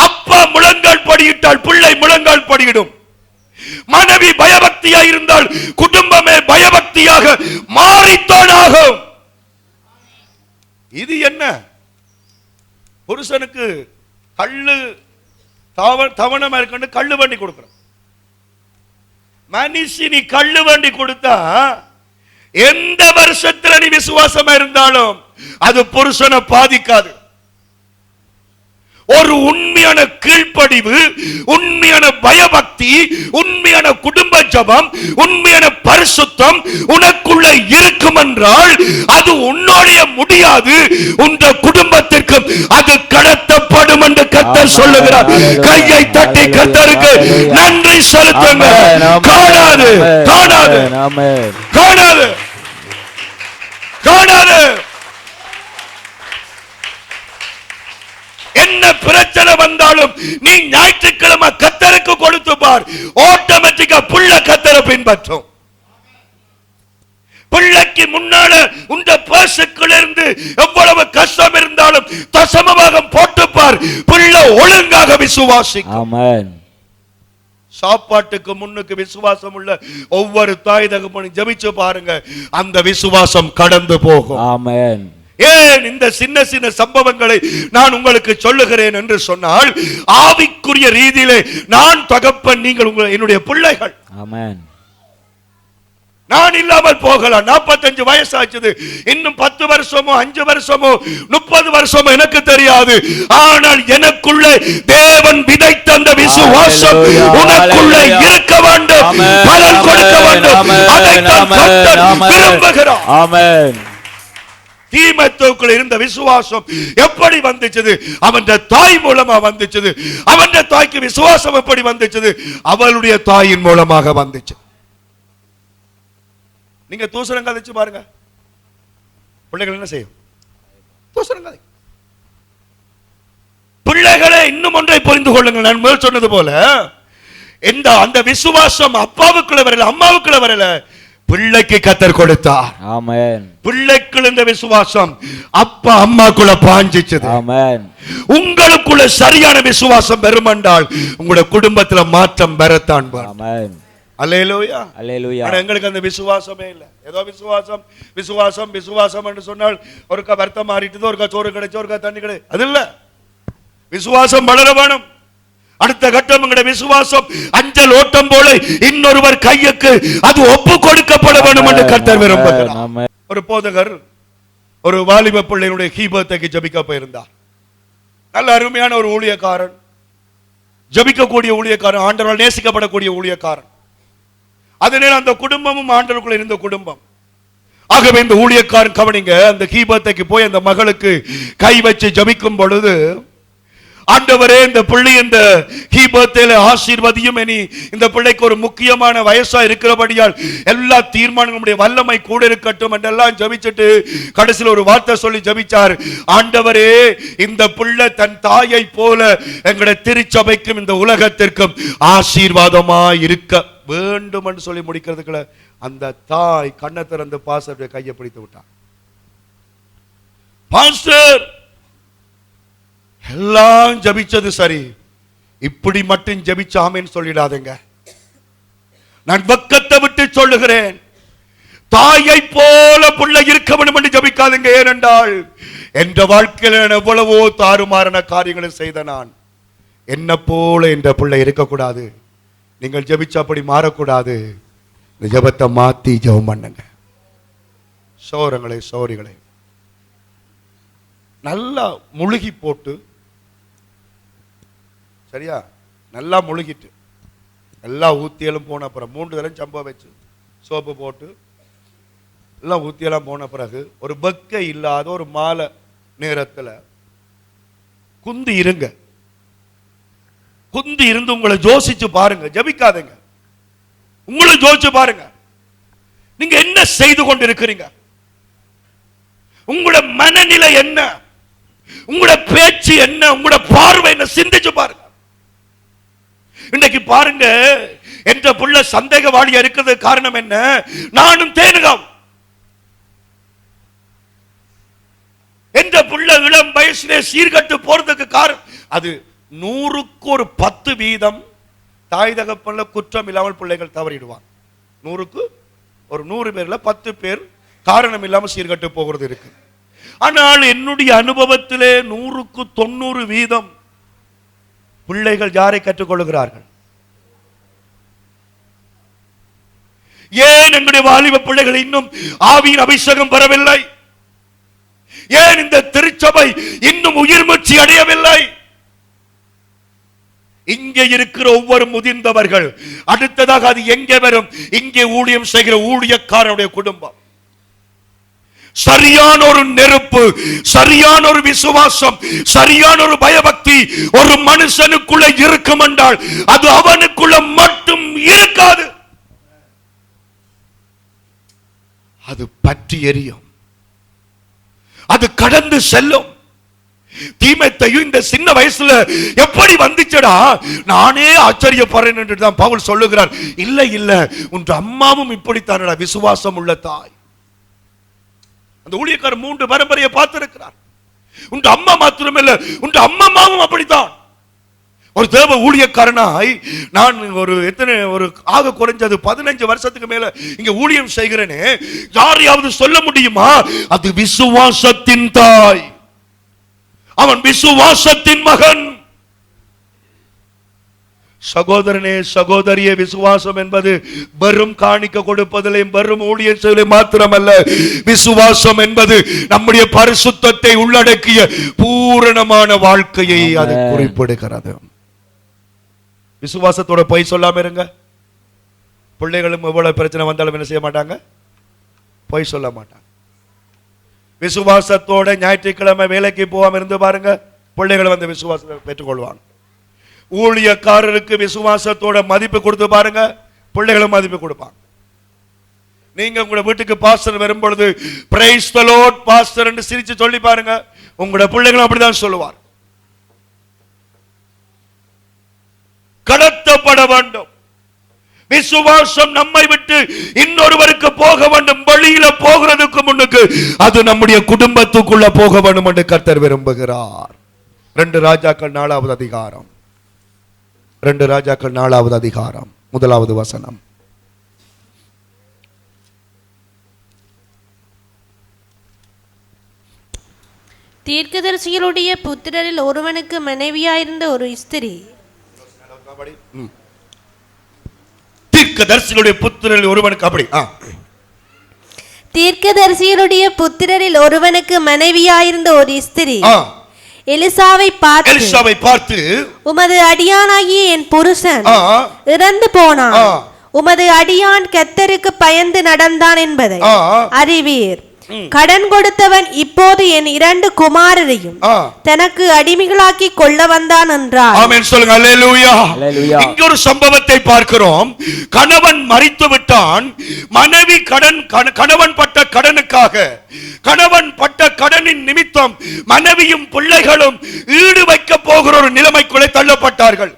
அப்பா முழங்கால் படியிட்டால் பிள்ளை முழங்கால் படியிடும். மனைவி பயபக்தியாக இருந்தால் குடும்பமே பயபக்தியாக மாறித்தான் ஆகும். இது என்ன? புருஷனுக்கு கள்ளு தவணமா இருக்கு, கள்ளு வண்டி கொடுக்கிறோம். மனுஷி கள்ளு வண்டி கொடுத்தா எந்த வருஷத்துல நீ விசுவாசமா இருந்தாலும் அது புருஷனை பாதிக்காது. ஒரு உண்மையான கீழ்ப்படிவு, உண்மையான பயபக்தி, உண்மையான குடும்ப ஜபம், உண்மையான பரிசுத்தம் உனக்குள்ள இருக்கும் என்றால் அது உன்னோடைய முடியாது, உன்ற குடும்பத்திற்கும் அது கடத்தப்படும் என்று கர்த்தர் சொல்லுகிறார். கையை தட்டி கர்த்தருக்கு நன்றி செலுத்துங்க. காணாது காணாது காணாது காணாது. என்ன பிரச்சனை வந்தாலும் நீ ஞாயிற்றுக்கிழமை கர்த்தருக்கு கொடுத்து பார், ஆட்டோமேட்டிக்கா புள்ள கர்த்தரை பின்பற்றும். பிள்ளைக்கு முன்னால உண்ட பர்சுக்குள்ள இருந்து எவ்வளவு கஷ்டம் இருந்தாலும் தசமபாகம் போட்டு பார், பிள்ளை ஒழுங்காக விசுவாசிக்கும். ஆமென். சாப்பாட்டுக்கு முன்னுக்கு விசுவாசம் உள்ள ஒவ்வொரு தாய் தகப்பனும் ஜெபிச்சு பாருங்க, அந்த விசுவாசம் கடந்து போகும். ஆமென். ஏன் இந்த சின்ன சின்ன சம்பவங்களை நான் உங்களுக்கு சொல்லுகிறேன் என்று சொன்னால், ஆவிக்குரிய ரீதியிலே நான் தகப்பன், நீங்கள் என்னுடைய பிள்ளைகள். ஆமென். நான் இல்லாமல் போகலாம். 45 வயசாச்சுது, இன்னும் 10 வருஷமோ 5 வருஷமோ 30 வருஷமோ எனக்கு தெரியாது. ஆனால் எனக்குள்ள தேவன் விதைத்த அந்த விசுவாசம் உனக்குள்ள இருக்க வேண்டும், பலன் கொடுக்க வேண்டும். அதைத்தான் கர்த்தர் விரும்புகிறார். ஆமென். தீமேத்தோக்குள்ள இருந்த விசுவாசம் எப்படி வந்துச்சு? அவன் தாய் மூலமா வந்துச்சு. அவன் தாய்க்கு விசுவாசம் எப்படி வந்துச்சு? அவளுடைய தாயின் மூலமாக வந்துச்சு. நீங்க தூசணம் கதைச்சு பாருங்க, பிள்ளைகள் என்ன செய்யும்? தூசணம் கதை. பிள்ளைகளே இன்னும் ஒன்றை புரிந்து கொள்ளுங்கள். நான் முதல் சொன்னது போல அந்த விசுவாசம் அப்பாவுக்குள்ள வரல, அம்மாவுக்குள்ள வரல, பிள்ளைக்கு கர்த்தர் கொடுத்தார். ஆமென். பிள்ளைக்குள்ள இந்த விசுவாசம் அப்பா அம்மாக்குள்ள பாஞ்சிச்சது. ஆமென். உங்களுக்குள்ள சரியான விசுவாசம் பெருமண்டால் உங்களுடைய குடும்பத்துல மாற்றம் பெறத்தான். ஆமென். அல்லேலூயா, அல்லேலூயா. ஆனா எங்களுக்கு அந்த விசுவாசமே இல்ல. ஏதோ விசுவாசம் விசுவாசம் விசுவாசம் என்று சொன்னால் ஒருக்கா வருத்தம் மாறிட்டது, ஒருக்கா சோறு கிடைச்சு, ஒருக்கா தண்ணி கிடையாது, அது இல்ல. விசுவாசம் வளர வேணும். அடுத்த கட்டம் எங்களுடைய விசுவாசம் அஞ்சல் ஓட்டம் போல இன்னொருவர் கையுக்கு அது ஒப்பு கொடுக்கப்பட வேண்டும் என்று கர்த்தர் விரும்புகிறார். ஒரு போதகர் ஒரு வாலிப பிள்ளையினுடைய கீபத்துக்கு ஜபிக்க போயிருந்தார். நல்ல அருமையான ஒரு ஊழியக்காரன், ஜபிக்கக்கூடிய ஊழியக்காரன், ஆண்டவரால் நேசிக்கப்படக்கூடிய ஊழியக்காரன். அதனால அந்த குடும்பமும் ஆண்டவருக்குள்ள இருந்த குடும்பம். ஆகவே இந்த ஊழியக்காரன் கவனிங்க, அந்த கீபத்துக்கு போய் அந்த மகளுக்கு கை வச்சு ஜபிக்கும் பொழுது, ஆண்டவரே இந்த பிள்ளை இந்த கீபத்திலே ஆசீர்வதியும், இனி இந்த பிள்ளைக்கு ஒரு முக்கியமான வயசா இருக்கிறபடியால் எல்லா தீர்மானங்களுடைய வல்லமை கூட இருக்கட்டும் என்றெல்லாம் ஜபிச்சுட்டு கடைசியில் ஒரு வார்த்தை சொல்லி ஜபிச்சார். ஆண்டவரே இந்த பிள்ளை தன் தாயை போல எங்களுடைய திருச்சபைக்கும் இந்த உலகத்திற்கும் ஆசீர்வாதமா இருக்க வேண்டும் என்று சொல்லி முடிக்கிறதுக்குள்ள அந்த தாய் கண்ணை திறந்து பாஸ்டருடைய கையை பிடித்து விட்டார். பாஸ்டர் எல்லாம் ஜபிச்சது சரி, இப்படி மட்டும் ஜபிச்சாமேன்னு சொல்லிடாதீங்க. நான் வெட்கத்தை விட்டு சொல்லுகிறேன், தாயை போல பிள்ளை இருக்க வேண்டும் என்று ஜபிக்காதீங்க. ஏனென்றால் என்ற வாழ்க்கையில் எவ்வளவோ தாறுமாறான காரியங்களை செய்த நான், என்ன போல என்ற பிள்ளை இருக்கக்கூடாது. நீங்கள் ஜபிச்ச அப்படி மாறக்கூடாது. இந்த ஜபத்தை மாத்தி ஜபம் பண்ணுங்க. சோரங்களே சோரிகளே நல்லா முழுகி போட்டு, சரியா, நல்லா முழுகிட்டு எல்லா ஊத்தியலும் போன அப்புறம் 3 தடவை சம்பா வச்சு சோப்பு போட்டு எல்லாம் ஊத்தியெல்லாம் போன பிறகு ஒரு பக்கை இல்லாத ஒரு மாலை நேரத்தில் குந்தி இருங்க. குந்தி இருந்து உங்களை ஜோசிச்சு பாருங்க, ஜபிக்காதீங்க. உங்களை ஜோசிச்சு பாருங்க, நீங்க என்ன செய்து கொண்டு இருக்கிறீங்க, உங்களோட மனநிலை என்ன, உங்களோட பேச்சு என்ன, உங்களோட பார்வை என்ன, சிந்திச்சு பாருங்க. இன்னைக்கு பாருங்க, என்ற புள்ள சந்தேகவாளியா இருக்கிறது காரணம் என்ன? நானும் தேனுகாம் என்ற புள்ள இளம் வயசுல சீர்கட்டு போறதுக்கு காரணம் அது 100க்கு ஒரு 10% தாய் தகப்பன்ல குற்றம் இல்லாமல் பிள்ளைகள் தவறிடுவாங்க. 100க்கு ஒரு 100 பேர்ல 10 பேர் காரணம் இல்லாமல் சீர்கட்டு போகிறது இருக்கு. ஆனால் என்னுடைய அனுபவத்திலே 100க்கு 90% பிள்ளைகள் யாரை கற்றுக்கொள்கிறார்கள்? ஏன் எங்களுடைய வாலிப பிள்ளைகள் இன்னும் ஆவியின் அபிஷேகம் பெறவில்லை? ஏன் இந்த திருச்சபை இன்னும் உயிர் மூச்சு அடையவில்லை? இங்கே இருக்கிற ஒவ்வொரு முதிர்ந்தவர்கள் அடுத்ததாக அது எங்கே வரும்? இங்கே ஊழியம் செய்கிற ஊழியக்காரனுடைய குடும்பம். சரியான ஒரு நெருப்பு, சரியான ஒரு விசுவாசம், சரியான ஒரு பயபக்தி ஒரு மனுஷனுக்குள்ள இருக்கும் என்றால் அது அவனுக்குள்ள மட்டும் இருக்காது, அது பற்றி எரியும், அது கடந்து செல்லும். தீமைத்தையும் இந்த சின்ன வயசுல எப்படி வந்துச்சடா, நானே ஆச்சரியப்படுறேன் என்று தான் பவுல் சொல்லுகிறார். இல்ல இல்ல, உன் அம்மாவும் இப்படித்தானடா, விசுவாசம் உள்ள தாய். அந்த ஊழியக்காரர் 3 பரம்பரையை பார்த்திருக்கிறார். உன் அம்மா மாத்திரமல்ல, உன் அம்மாவும் அப்படித்தான். ஒரு தேவ ஊழியக்காரனாய் நான் ஒரு ஆக குறைஞ்சது 15 வருஷத்துக்கு மேல இங்க ஊழியம் செய்கிறேனே, யாரையாவது சொல்ல முடியுமா அது விசுவாசத்தின் தாய், அவன் விசுவாசத்தின் மகன்? சகோதரனே சகோதரியே, விசுவாசம் என்பது வெறும் காணிக்க கொடுப்பதிலே வெறும் ஊழியம் செய்வதிலே மாத்திரமல்ல, விசுவாசம் என்பது நம்முடைய பரிசுத்தத்தை உள்ளடக்கிய பூரணமான வாழ்க்கையை அது குறிப்பிடுகிறது. விசுவாசத்தோட பொய் சொல்லாம இருங்க. பிள்ளைகளும் எவ்வளவு பிரச்சனை வந்தாலும் என்ன செய்ய மாட்டாங்க? பொய் சொல்ல மாட்டாங்க. விசுவாசத்தோட ஞாயிற்றுக்கிழமை வேலைக்கு போகாம இருந்து பாருங்க, பிள்ளைகளை வந்து விசுவாசத்தை பெற்றுக்கொள்வாங்க. ஊழியக்காரருக்கு விசுவாசத்தோட மதிப்பு கொடுத்து பாருங்க, பிள்ளைகளும் மதிப்பு கொடுப்பாங்க. நீங்க உங்க வீட்டுக்கு பாஸ்டர் வரும்பொழுது பிரைஸ் தி லார்ட் பாஸ்டர் என்று சிரிச்சு சொல்லி பாருங்க, உங்களோட பிள்ளைகளும் அப்படிதான் சொல்லுவார். கடத்தப்பட வேண்டும். விசுவாசம் நம்மை விட்டு இன்னொருவருக்கு போக வேண்டும். வழியில போகிறதுக்கு முன்னுக்கு அது நம்முடைய குடும்பத்துக்குள்ள போக வேண்டும் என்று கர்த்தர் விரும்புகிறார். 2 ராஜாக்கள் 4வது அதிகாரம், 2 ராஜாக்கள் 4வது அதிகாரம் 1வது வசனம். தீர்க்கதரிசிகளுடைய புத்திரரில் ஒருவனுக்கு மனைவியாயிருந்த ஒரு ஸ்திரீ. தீர்க்கதரிசிகளுடைய புத்திரரில் ஒருவனுக்கு அப்படி தீர்க்கதரிசிகளுடைய புத்திரரில் ஒருவனுக்கு மனைவியாயிருந்த ஒரு ஸ்திரீ எலிசாவை பார்த்து, உமது அடியானாகிய என் புருஷன் இறந்து போனான், உமது அடியான் கர்த்தருக்கு பயந்து நடந்தான் என்பதை அறிவீர். கடன் கொடுத்தவன் இப்போது என் 2 குமாரரையும் தனக்கு அடிமைகளாக்கி கொள்ள வந்தான் என்றார். ஆமென் சொல்லுங்க. அல்லேலூயா. இங்க ஒரு சம்பவத்தை பார்க்கிறோம். கணவன் மரித்து விட்டான். மனைவி கணவன் பட்ட கடனுக்காக, கணவன் பட்ட கடனின் நிமித்தம் மனைவியும் பிள்ளைகளும் ஈடு வைக்க போகிற ஒரு நிலைமைக்குள்ளே தள்ளப்பட்டார்கள்.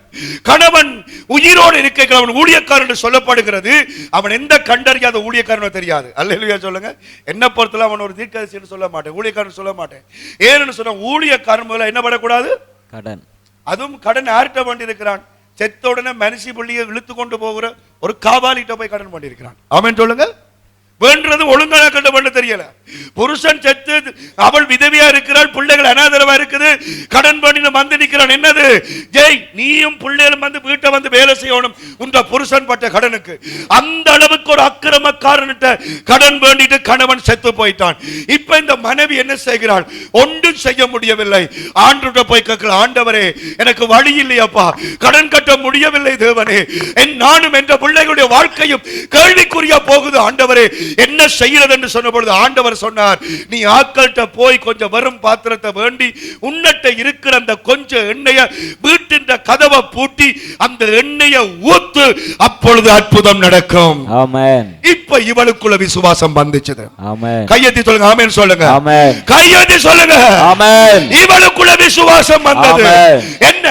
கணவன் உயிரோடு இருக்க அவன் ஊழியக்காரன் என்று சொல்லப்படுகிறது. அவன் எந்த கண்டறியாத ஊழியக்காரன் தெரியாது. அல்லேலூயா சொல்லுங்க. என்ன பொறுத்தல அவன் ஒரு தீர்க்கதரிசி என்று சொல்ல மாட்டேன், ஊழியக்காரன் சொல்ல மாட்டேன். ஏன்னு சொன்னா ஊழியக்காரன் முதல்ல என்ன படக்கூடாது? கடன். அதுவும் கடன் யார்கிட்ட பண்ணி இருக்கிறான்? செத்த உடனே மனுஷி புள்ளியை இழுத்து கொண்டு போகிற ஒரு காவாலிட்ட போய் கடன் பண்ணி இருக்கிறான். ஆமென் சொல்லுங்க. வேண்டது ஒழுங்கான கண்டு பண்ண தெரியல. புருஷன் செத்து அவள் விதவியா இருக்கிறாள், பிள்ளைகள் அனாதரவா இருக்குது, கடன் பண்ணி வந்து நிற்கிறான். என்னது? ஜெய், நீயும் பிள்ளைகளும் வந்து வீட்டை வந்து வேலை செய்யணும் உன்ற புருஷன் பட்ட கடனுக்கு. அந்த அளவுக்கு ஒரு அக்கிரமக்காரன்கிட்ட கடன் வேண்டிட்டு கணவன் செத்து போயிட்டான். இப்ப இந்த மனைவி என்ன செய்கிறாள்? ஒன்றும் செய்ய முடியவில்லை. ஆண்டவர்கிட்ட போய் கேட்கல, ஆண்டவரே எனக்கு வழி இல்லையப்பா, கடன் கட்ட முடியவில்லை தேவனே, நானும் என்ற பிள்ளைகளுடைய வாழ்க்கையும் கேள்விக்குறியா போகுது ஆண்டவரே, என்ன செய்யறது என்று சொன்ன பொழுது ஆண்டவர் சொன்னார், நீ ஆக்கள்கிட்ட போய் கொஞ்சம் வரும் பாத்திரத்தை வேண்டி உன்னட்ட இருக்கிற அந்த கொஞ்சம் எண்ணெயை வீட்டின் கதவை பூட்டி அந்த எண்ணெயை ஊத்து, அப்பொழுது அற்புதம் நடக்கும். ஆமென். இப்ப இவளுக்குள்ள விசுவாசம் வந்துச்சு. ஆமென். கையெத்தி சொல்லுங்க. ஆமென் சொல்லுங்க. ஆமென். கையெத்தி சொல்லுங்க. ஆமென். இவளுக்குள்ள விசுவாசம் வந்தது. என்ன?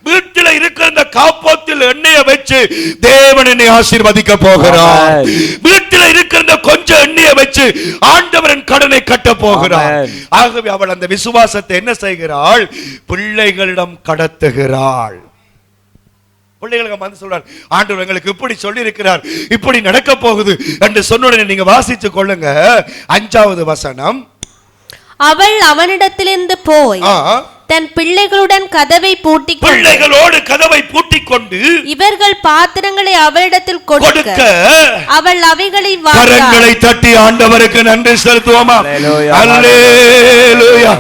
வீட்டில் இருக்கிற அந்த காப்போத்தில் எண்ணெயை வச்சு தேவன் என்னை ஆசீர்வதிக்க போகிறார். வீட்டில் இருக்கிற கொஞ்சம் எண்ணெயை வச்சு ஆண்டவரின் கடனை கட்ட போகிறார். ஆகவே அவள் அந்த விசுவாசத்தை என்ன செய்கிறாள்? பிள்ளைகளிடம் கடத்துகிறாள். பிள்ளைகளுக்கு வந்து சொல்றார், ஆண்டவர் எங்களுக்கு இப்படி சொல்லி இருக்கிறார், இப்படி நடக்க போகுது என்று சொன்ன உடனே நீங்க வாசிச்சு கொள்ளுங்க. 5வது வசனம். அவள் அவனிடத்திலிருந்து போய் தன் பிள்ளைகளுடன் கதவை பூட்டி, பிள்ளைகளோடு கதவை பூட்டிக் கொண்டு இவர்கள் பாத்திரங்களை அவளிடத்தில் கொடுக்க அவள் அவைகளை கரங்களை தட்டி ஆண்டவருக்கு நன்றி செலுத்துவோமா? அல்லேலூயா,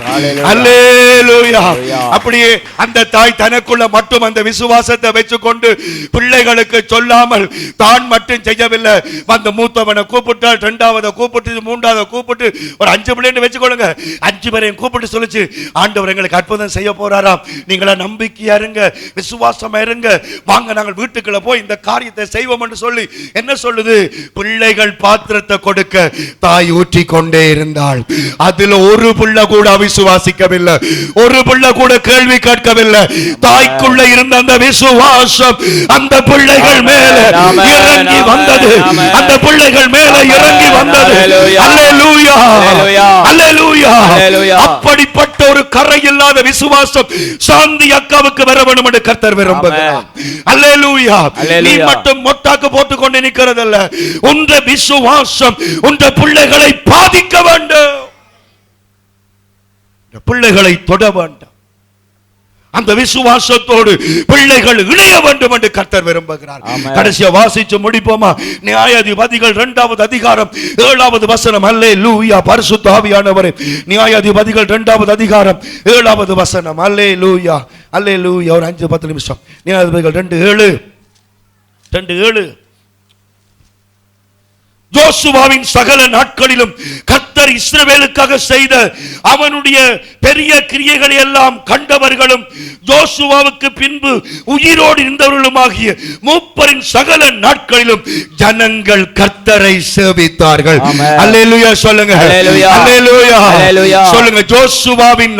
அல்லேலூயா. அப்படியே அந்த தாய் தனக்குள்ள மட்டும் அந்த விசுவாசத்தை வச்சுக்கொண்டு பிள்ளைகளுக்கு சொல்லாமல் தான் மட்டும் செய்யவில்லை. வந்து மூத்தவனை கூப்பிட்டால், 2வது கூப்பிட்டு, 3வது கூப்பிட்டு, ஒரு 5 பிள்ளைன்னு வச்சுக்கொள்ளுங்க. 5 பேரையும் கூப்பிட்டு சொல்லிச்சு, ஆண்டவர் எங்களுக்கு அற்புதம் செய்ய போறாராம், நீங்களா நம்பிக்கையா இருங்க, விசுவாசமா இருங்க, வாங்க நாங்கள் வீட்டுக்குள்ள போய் இந்த காரியத்தை செய்வோம் என்று சொல்லி என்ன சொல்லுது? பிள்ளைகள் பாத்திரத்தை கொடுக்க தாய் ஊற்றி கொண்டே இருந்தாள். அதுல ஒரு பிள்ளை கூட அவிசுவாசிக்கவில்லை, ஒரு பிள்ளை கூட கேள்வி கேட்கவில்லை. தாய்க்குள்ள இருந்த அந்த விசுவாசம் அந்த பிள்ளைகள் மேல இறங்கி வந்தது. அந்த பிள்ளைகள் மேல இறங்கி வந்தது. அல்லேலூயா, அல்லேலூயா. அப்படிப்பட்ட ஒரு கரை இல்லாத விசுவாசம் சாந்தி அக்காவுக்கு வர வேண்டும் என்று கர்த்தர் விரும்புகிறார். அல்லேலூயா. நீ மட்டும் மொட்டாக்கு போட்டுக் கொண்டு நிற்கிறதல்ல, உன்ற விசுவாசம் உன்ற பிள்ளைகளை பாதிக்க வேண்டும், பிள்ளைகளை தொட வேண்டும். அந்த விசுவாசத்தோடு பிள்ளைகள் இணைய வேண்டும் என்று கர்த்தர் விரும்புகிறார். கடைசியா வாசிச்சு முடிப்போமா? நியாயாதிபதிகள் 2வது அதிகாரம் 7வது வசனம். அல்லேலூயா. பரிசுத்த ஆவியானவரே, நியாயாதிபதிகள் 2வது அதிகாரம் 7வது வசனம். அல்லேலூயா, அல்லேலூயா. ஒரு 5-10 நிமிஷம். நியாயாதிபதிகள் 2:7. யோசுவாவின் சகல நாட்களிலும் கர்த்தர் கர்த்தர் இஸ்ரவேலுக்காக செய்த அவனுடைய பெரிய கிரியைகளை எல்லாம் கண்டவர்களும் யோசுவாவுக்கு பின்பு உயிரோடு இருந்தவர்களுமாகிய மூப்பரின் சகல நாட்களிலும் ஜனங்கள் கர்த்தரை சேவித்தார்கள். அல்லேலூயா சொல்லுங்க. அல்லேலூயா சொல்லுங்க. யோசுவாவின்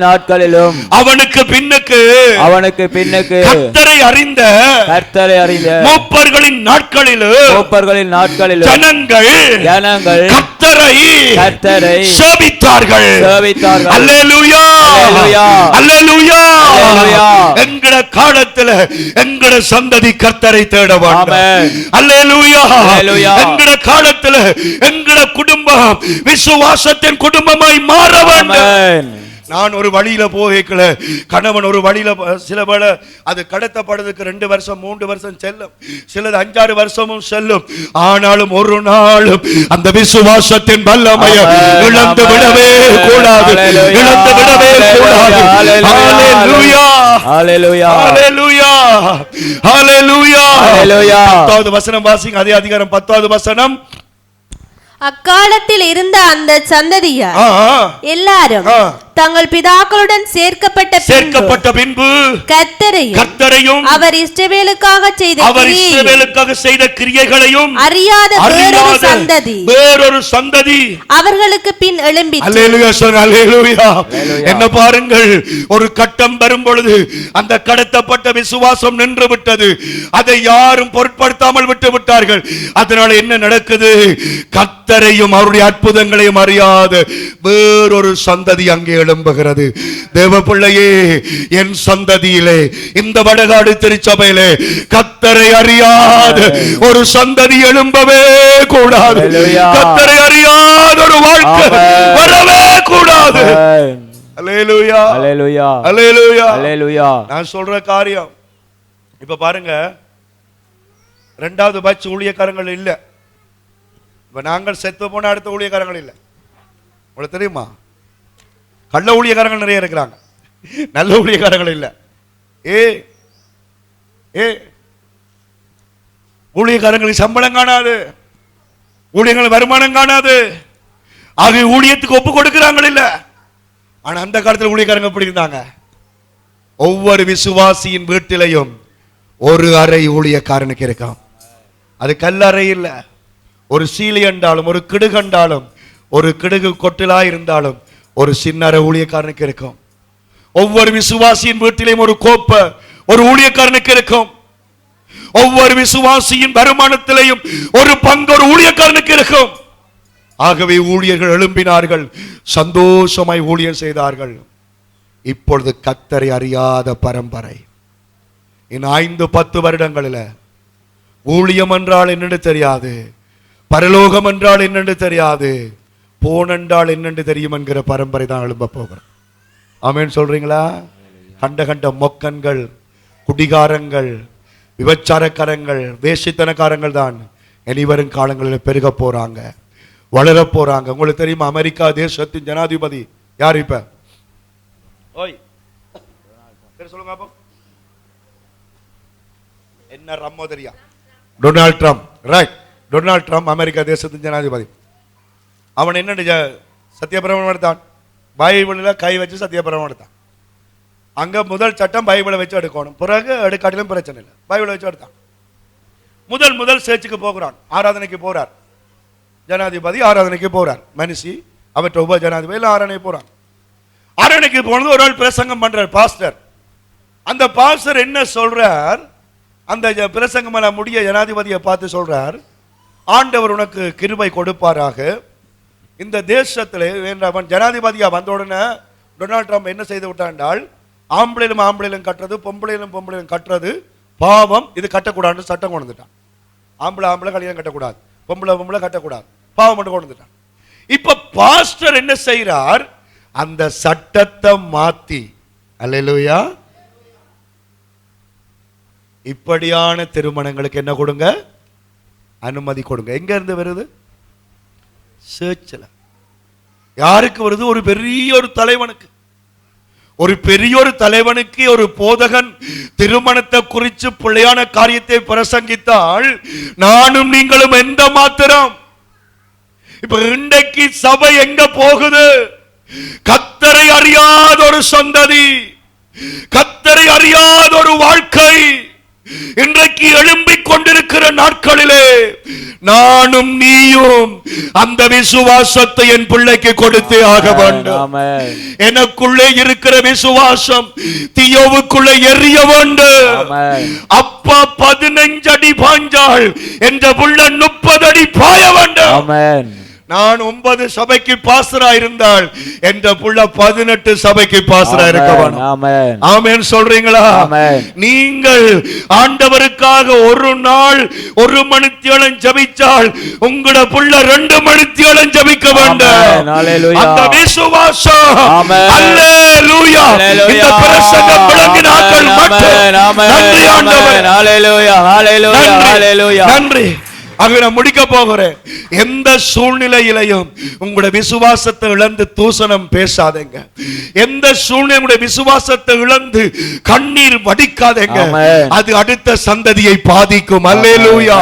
நாட்களிலும் அவனுக்கு பின்னுக்கு கர்த்தரை அறிந்த மூப்பர்களின் நாட்களிலும் ஜனங்கள் கர்த்தரை சேவித்தார்கள். அல்லேலூயா அல்லேலூயா. எங்கட காலத்துல எங்கட சந்ததி கர்த்தரை தேட வேண்டும். அல்லேலூயா. எங்கட காலத்துல எங்கட குடும்பம் விசுவாசத்தின் குடும்பமாய் மாற வேண்டும். நான் ஒரு வழியில போகல, கணவன் ஒரு வழியில சில வேளை அது கடத்தப்படுறதுக்கு 2 வருஷம் 3 வருஷம் செல்லும், சிலது 5-6 வருஷமும் செல்லும். ஆனாலும் ஒரு நாளும் அந்த விசுவாசத்தின் வல்லமையை இழந்து விடவே கூடாது, இழந்து விடவே கூடாது. ஹalleluya ஹalleluya ஹalleluya ஹalleluya ஹalleluya. 10வது வசனம் வாசிங்க. அதே அதிகாரம் 10வது வசனம். அக்காலத்தில் இருந்த அந்த சந்ததியார் எல்லாரும் தங்கள் பிதாக்களுடன் சேர்க்கப்பட்ட பின்பு கர்த்தரையும் அவர் இஸ்ரவேலுக்காக செய்த கிரியைகளையும் அறியாத வேறொரு சந்ததி அவர்களுக்கு பின் எழும்பிற்று. அல்லேலூயா சொல்லுங்க. அல்லேலூயா. என்ன பாருங்கள், ஒரு கட்டம் வரும் பொழுது அந்த கடத்தப்பட்ட விசுவாசம் நின்று விட்டது. அதை யாரும் பொருட்படுத்தாமல் விட்டு விட்டார்கள். அதனால என்ன நடக்குது? கர்த்தரையும் அவருடைய அற்புதங்களையும் அறியாத வேறொரு சந்ததி அங்கே எழும்புகிறது. தேவ பிள்ளையே, என் சந்ததியிலே, இந்த வடகாடு திருச்சபையிலே கர்த்தரை அறியாத ஒரு சந்ததி எழும்பவே கூடாது. கர்த்தரை அறியாத ஒரு வாழ்க்கை வரவே கூடாது. அல்லேலூயா அல்லேலூயா அல்லேலூயா அல்லேலூயா. நான் சொல்ற காரியம் இப்ப பாருங்க, 2வது பேட்ச் ஊழியக்காரங்கள் இல்ல. இப்ப நாங்கள் செத்து போன அடுத்த ஊழியக்காரங்கள் இல்ல. உங்களுக்கு தெரியுமா? கள்ள ஊழியக்காரங்கள் நிறைய இருக்கிறாங்க, நல்ல ஊழியக்காரங்கள் இல்ல. ஊழியக்காரங்களுக்கு சம்பளம் காணாது, ஊழியர்கள் வருமானம் காணாது, ஆகிய ஊழியத்துக்கு ஒப்பு கொடுக்கிறாங்க இல்ல. ஆனா அந்த காலத்தில் ஊழியக்காரங்க எப்படி இருந்தாங்க? ஒவ்வொரு விசுவாசியின் வீட்டிலையும் ஒரு அறை ஊழியக்காரனுக்கு இருக்கும். அது கல்லறை இல்ல. ஒரு சீலி என்றாலும், ஒரு கிடுகு என்றாலும், ஒரு கிடுகு கொட்டிலா இருந்தாலும் ஒரு சின்ன ஊழியக்காரனுக்கு இருக்கும். ஒவ்வொரு விசுவாசியின் வீட்டிலையும் ஒரு கோப்ப ஒரு ஊழியக்காரனுக்கு இருக்கும். ஒவ்வொரு விசுவாசியின் வருமானத்திலையும் ஒரு பங்கு ஒரு ஊழியக்காரனுக்கு இருக்கும். ஆகவே ஊழியர்கள் எழும்பினார்கள், சந்தோஷமாய் ஊழியம் செய்தார்கள். இப்பொழுது கர்த்தரை அறியாத பரம்பரை. இன்னும் 5-10 வருடங்களில் ஊழியம் என்றால் என்னென்று தெரியாது, பரலோகம் என்றால் என்னென்று தெரியாது, போனென்றால் என்னென்று தெரியும் என்கிற பரம்பரை தான் எழும்ப போகிறோம். ஆமென் சொல்றீங்களா? கண்ட மொக்கன்கள், குடிகாரங்கள், விபச்சாரக்காரங்கள், வேசித்தனக்காரங்கள் தான் இனிவரும் காலங்களில் பெருக போறாங்க, வளர போறாங்க. உங்களுக்கு தெரியுமா, அமெரிக்கா தேசத்தின் ஜனாதிபதி யார் இப்ப? சொல்லுங்க என்ன ரம்மோ தெரியா? Donald Trump. Right, Donald Trump America தேசத்தின் ஜனாதிபதி. அவன் என்ன சத்தியப்பிரமாணம் எடுத்தான்? பைபிளில் கை வச்சு சத்தியப்பிரமாணம் எடுத்தான். அங்க முதல் சட்டம் பைபிளை வச்சு எடுக்கணும், பிறகு எடுக்காட்டிலும் பிரச்சனை இல்லை, பைபிளை வச்சு எடுத்தான். முதல் சேர்ச்சுக்கு போகிறான், ஆராதனைக்கு போறார். ஜனாதிபதி ஆராதனைக்கு போறார், மனுஷி அவற்ற உப ஜனாதிபதி ஆராதனை போறான். ஆராதனைக்கு போனது ஒரு ஆள் பிரசங்கம் பண்றார், பாஸ்டர். அந்த பாஸ்டர் என்ன சொல்றார்? அந்த பிரசங்கம் முடிய ஜனாதிபதியை பார்த்து சொல்றார், ஆண்டவர் உனக்கு கிருபை கொடுப்பாராக. இந்த தேசத்தில் வேண்டாம். ஜனாதிபதியா வந்த உடனே டொனால்ட் ட்ரம்ப் என்ன செய்து விட்டால், ஆம்பளையிலும் கட்டுறது, பொம்பளையிலும் கட்டுறது பாவம், இது கட்டக்கூடாதுன்னு சட்டம் கொண்டு வந்துட்டான். ஆம்பளை கல்யாணம் கட்டக்கூடாது, பொம்பளை கட்டக்கூடாது, பாவம் மட்டும் கொண்டு வந்துட்டான். இப்ப பாஸ்டர் என்ன செய்யறார்? அந்த சட்டத்தை மாத்தி, அல்லேலூயா, இப்படியான திருமணங்களுக்கு என்ன கொடுங்க? அனுமதி கொடுங்க. எங்க இருந்து வருது? சர்ச்சில். யாருக்கு வருது? ஒரு பெரிய ஒரு தலைவனுக்கு. ஒரு பெரிய ஒரு தலைவனுக்கு ஒரு போதகன் திருமணத்தை குறித்து பிள்ளையான காரியத்தை பிரசங்கித்தால், நானும் நீங்களும் எந்த மாத்திரம் இப்ப இன்றைக்கு சபை எங்க போகுது? கர்த்தரை அறியாத ஒரு சந்ததி, கர்த்தரை அறியாத ஒரு வாழ்க்கை இன்றைக்கு எழும்பிக் கொண்டிருக்கிற நாட்களிலே நானும் நீயும் அந்த விசுவாசத்தை என் பிள்ளைக்கு கொடுத்தே ஆக வேண்டும். எனக்குள்ளே இருக்கிற விசுவாசம் தியோவுக்குள்ளே எரிய வேண்டும். அப்பா 15 அடி பாய்ந்தாள், என்ற புள்ள 30 அடி பாய வேண்டும். நான் 9 சபைக்கு பாஸ்டரா இருந்தால் என்ற புள்ள 18 சபைக்கு பாஸ்டரா இருக்க வேண்டும். ஆமென் சொல்றீங்களா? நீங்கள் ஆண்டவருக்காக ஒரு நாள் 1 மணித்தியாலம் ஜெபிச்சால் உங்களோட புள்ள 2 மணித்தியாலம் ஜெபிக்க வேண்டும். அந்த விசுவாசம், அல்லேலூயா, இந்த பிரசங்கம் விளங்கினார்கள் மட்டும். நன்றி ஆண்டவரே, ஹalleluya, ஹalleluya, ஹalleluya. நன்றி. ஆக நான் முடிக்க போகிறேன். எந்த சூழ்நிலையிலையும் உங்களுடைய விசுவாசத்தை இழந்து தூசணம் பேசாதீங்க. எந்த சூழ்நிலையுடைய விசுவாசத்தை இழந்து கண்ணீர் வடிக்காதீங்க. அது அடுத்த சந்ததியை பாதிக்கும். அல்லேலூயா.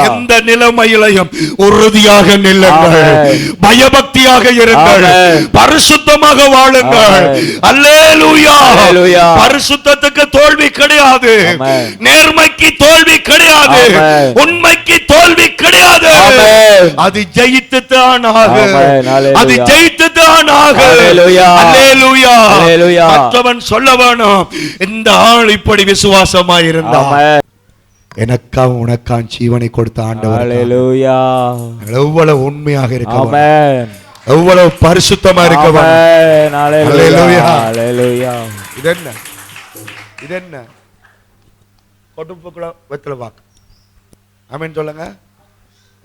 எந்த நிலைமையிலையும் உறுதியாக நில்லுங்கள், பயபக்தியாக இருங்கள், பரிசுத்தமாக வாழுங்கள். அல்லேலூயா. பரிசுத்தத்துக்கு தோல்வி கிடையாது, நேர்மைக்கு தோல்வி கிடையாது, உண்மைக்கு தோல்வி கிடையாது. அது ஜெயித்து தான் ஆகும், அது ஜெயித்து தான் ஆகும். அல்லேலூயா. மற்றவன் சொல்ல வேணும், இந்த ஆள் இப்படி விசுவாசமாய் இருந்தான், எனக்கா உனக்கா ஜீவனை கொடுத்த ஆண்டவர். அல்லேலூயா. எவ்வளவு உண்மையாக இருக்க வேண்டும், எவ்வளவு பரிசுத்தமா இருக்க வேண்டும். அல்லேலூயா. அல்லேலூயா. இதென்ன இதென்ன கொடுப்புக்குள்ள வெத்தலை வாக்கு. ஆமென் சொல்லுங்க.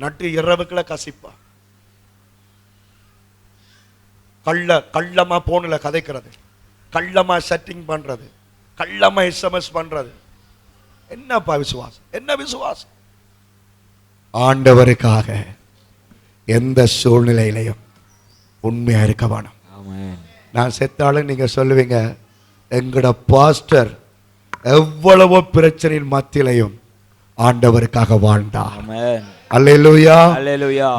நட்டு இரவுக்குள்ள கசிப்பா, கள்ளமா போன்ல கதைக்கிறது, கள்ளமா செட்டிங் பண்றது, கள்ளமா SMS பண்றது. என்னப்பா விசுவாசம்? என்ன விசுவாசம்? ஆண்டவருக்காக எந்த சூழ்நிலையிலையும் உண்மையா இருக்க வேணும். நான் செத்தாலும் நீங்க சொல்லுவீங்க, எங்கட பாஸ்டர் எவ்வளவோ பிரச்சனையின் மத்தியிலையும் ஆண்டவருக்காக வாழ்ந்தார். அல்லேலூயா.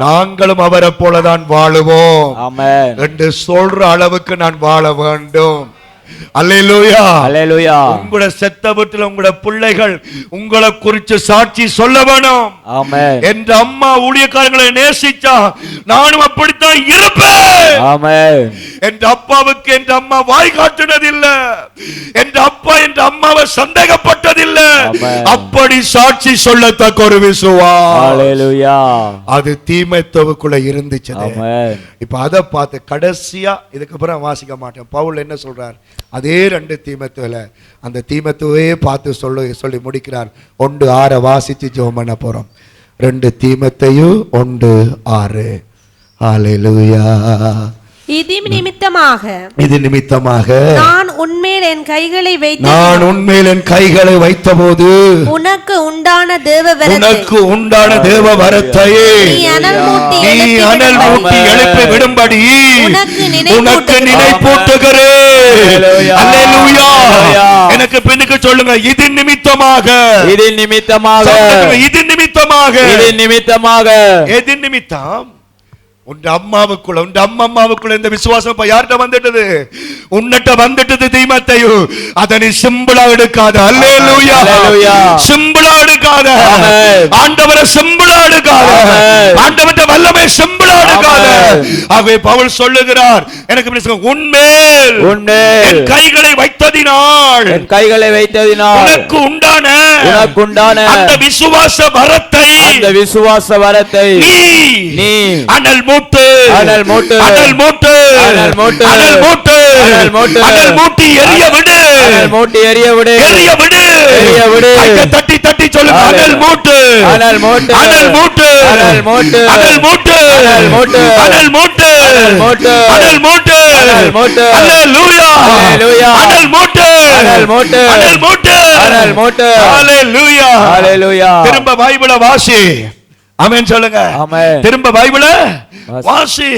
நாங்களும் அவரை போலதான் வாழுவோம் என்று சொல்ற அளவுக்கு நான் வாழ வேண்டும். அல்லேலூயா. அல்லேலூயா. உங்களோட செத்த வீட்டில் உங்களோட பிள்ளைகள் உங்களை குறித்து சாட்சி சொல்ல வேணும். ஆமென். என்ற அம்மா ஊழியக்காரங்களை நேசிச்சா நானும் அப்படித்தான் இருப்பேன். ஆமென். என்ற அப்பாவுக்கு என்ற அம்மா வாய் காட்டினதில்லை, என்ற அப்பா என்ற அம்மாவை சந்தேகப்பட்டதில்லை. அப்படி சாட்சி சொல்லத்தக்க ஒரு விசுவாசம். அல்லேலூயா. அது தீமைத்துவக்குள்ள இருந்துச்சு. இப்ப அதை பார்த்து கடைசியா இதுக்கு அப்புறம் வாசிக்க மாட்டேன். பவுல் என்ன சொல்றார்? அதே 2 தீமோத்தேயுல அந்த தீமோத்தேயுவே பார்த்து சொல்லி முடிக்கிறார். 1:6 வாசிச்சு ஜெபம் பண்ண போறோம். 2 தீமோத்தேயு 1:6. ஹalleluya. இது நிமித்தமாக நான் உன்மேல் என் கைகளை வைத்தபோது உனக்கு உண்டான தேவ வரத்தை நீ அனல் மூட்டி எழுப்பி விடும்படி உனக்கு நினைப்பூட்டுகிறேன். அல்லேலூயா. எனக்கு பின்னுக்கு சொல்லுங்க, இது நிமித்தமாக, இது நிமித்தமாக, இது நிமித்தமாக, இது நிமித்தமாக. எது நிமித்தம்? உன் அம்மாவுக்குள்ள, உன் அம்மாவுக்குள்ள இந்த விசுவாசம் யார்கிட்ட வந்துட்டது? உன்னிட்ட வந்துட்டது தீமோத்தேயு. அதை நீ சிம்பிளா எடுக்காத. அல்லேலூயா. சிம்பிளா எடுக்காத. ஆண்டவரை சிம்பிளா எடுக்காத. ஆண்டவருடைய வல்லமை சிம்பிளா எடுக்காத. ஆகவே பவுல் சொல்லுகிறார், எனக்கு உன்மேல் என் கைகளை வைத்ததினால் உனக்கு உண்டான அந்த விசுவாச வரத்தை நீ அனல் மூட்டு எரிய விடு. தட்டி சொல்லுங்க, அனல் மூட்டு. திரும்ப பைபிளை வாசி. ஆமென் சொல்லுங்க. திரும்ப பைபிளை வாசி,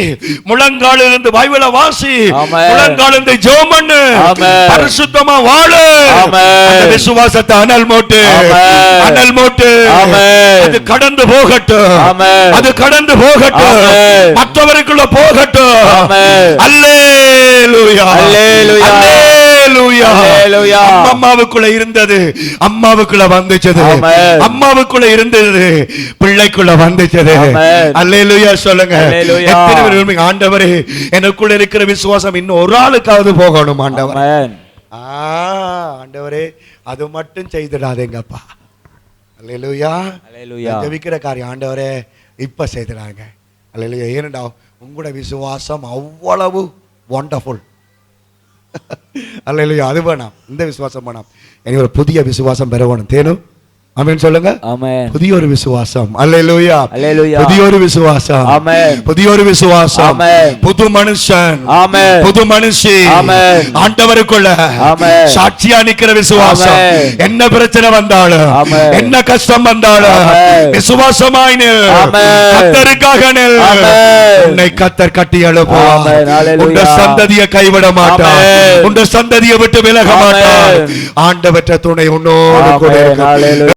முழங்காலில் இருந்து பைபிளை வாசி, ஆமென். முழங்காலில் இருந்து ஜெபம் பண்ணு, ஆமென். பரிசுத்தமா வாழு. ஆமென். அந்த விசுவாசத்தை அனல் மூட்டு, ஆமென். அனல் மூட்டு. ஆமென். அது கடந்து போகட்டும், ஆமென். அது கடந்து போகட்டும், ஆமென். மற்றவருக்குள்ள போகட்டும். ஆமென். அல்லேலூயா, அல்லேலூயா, அல்லேலூயா. அல்லேலூயா. அம்மாவுக்குள்ள இருந்தது அம்மாவுக்குள்ள வந்துச்சது, ஆமென். அம்மாவுக்குள்ள இருந்தது பிள்ளைக்குள்ள வந்துச்சது. ஆமென். அல்லேலூயா சொல்லுங்க. அல்லேலூயா. எத்தனை பேர் விரும்புறீங்க, ஆண்டவரே எனக்குள்ள இருக்கிற விசுவாசம் இன்னும் ஒரு ஆளுக்காவது போகணும் ஆண்டவர். ஆமென். ஆண்டவரே அது மட்டும் செய்திடாதேங்கப்பா. அல்லேலூயா. அல்லேலூயா. ஜெபிக்கிற காரியம் ஆண்டவரே இப்ப செய்திடாங்க. அல்லேலூயா. ஏனடா உங்களோட விசுவாசம் அவ்வளவு வண்டர்ஃபுல். அல்லேலூயா. அது வேணாம், இந்த விசுவாசம் வேணாம், இனி ஒரு புதிய விசுவாசம் பெற வேணும். தேனும் ஆமென் சொல்லுங்க. ஆமென். புதிய ஒரு விசுவாசம். அல்லேலூயா. அல்லேலூயா. புதிய ஒரு விசுவாசம். ஆமென். புதிய ஒரு விசுவாசம். ஆமென். புது மனுஷன். ஆமென். புது மனுஷி. ஆமென். ஆண்டவருக்குள்ள ஆமென். சாட்சியா நிக்கிற விசுவாசம். ஆமென். என்ன பிரச்சனை வந்தாலும், ஆமென். என்ன கஷ்டம் வந்தாலும் ஆமென். விசுவாசமாய் நில். ஆமென். கர்த்தருக்காக நில். ஆமென். உன்னை கர்த்தர் கட்டி எழுப்புவார். ஆமென். அல்லேலூயா. உன் சந்ததியை கைவிட மாட்டார். ஆமென். உன் சந்ததியை விட்டு விலக ஆமென். மாட்டார். ஆண்டவற்ற துணை உன்னோடு கூட ஆமென். இருக்கும். அல்லேலூயா.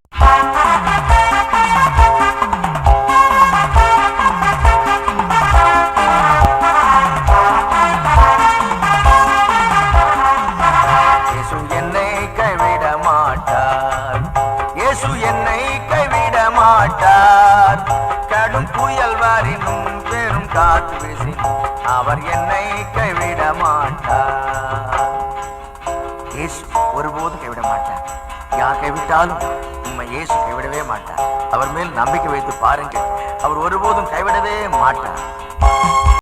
இயேசு என்னை கைவிட மாட்டார், இயேசு என்னை கைவிட மாட்டார். கடும் புயல் வரினும் பெரும் காற்று வீசினும் அவர் என்னை கைவிட மாட்டார். இயேசு ஒருபோதும் கைவிட மாட்டார். யார் கைவிட்டாலும் உண்மை இயேசு கைவிடவே மாட்டார். அவர் மேல் நம்பிக்கை வைத்து பாருங்கள், அவர் ஒருபோதும் கைவிடவே மாட்டார்.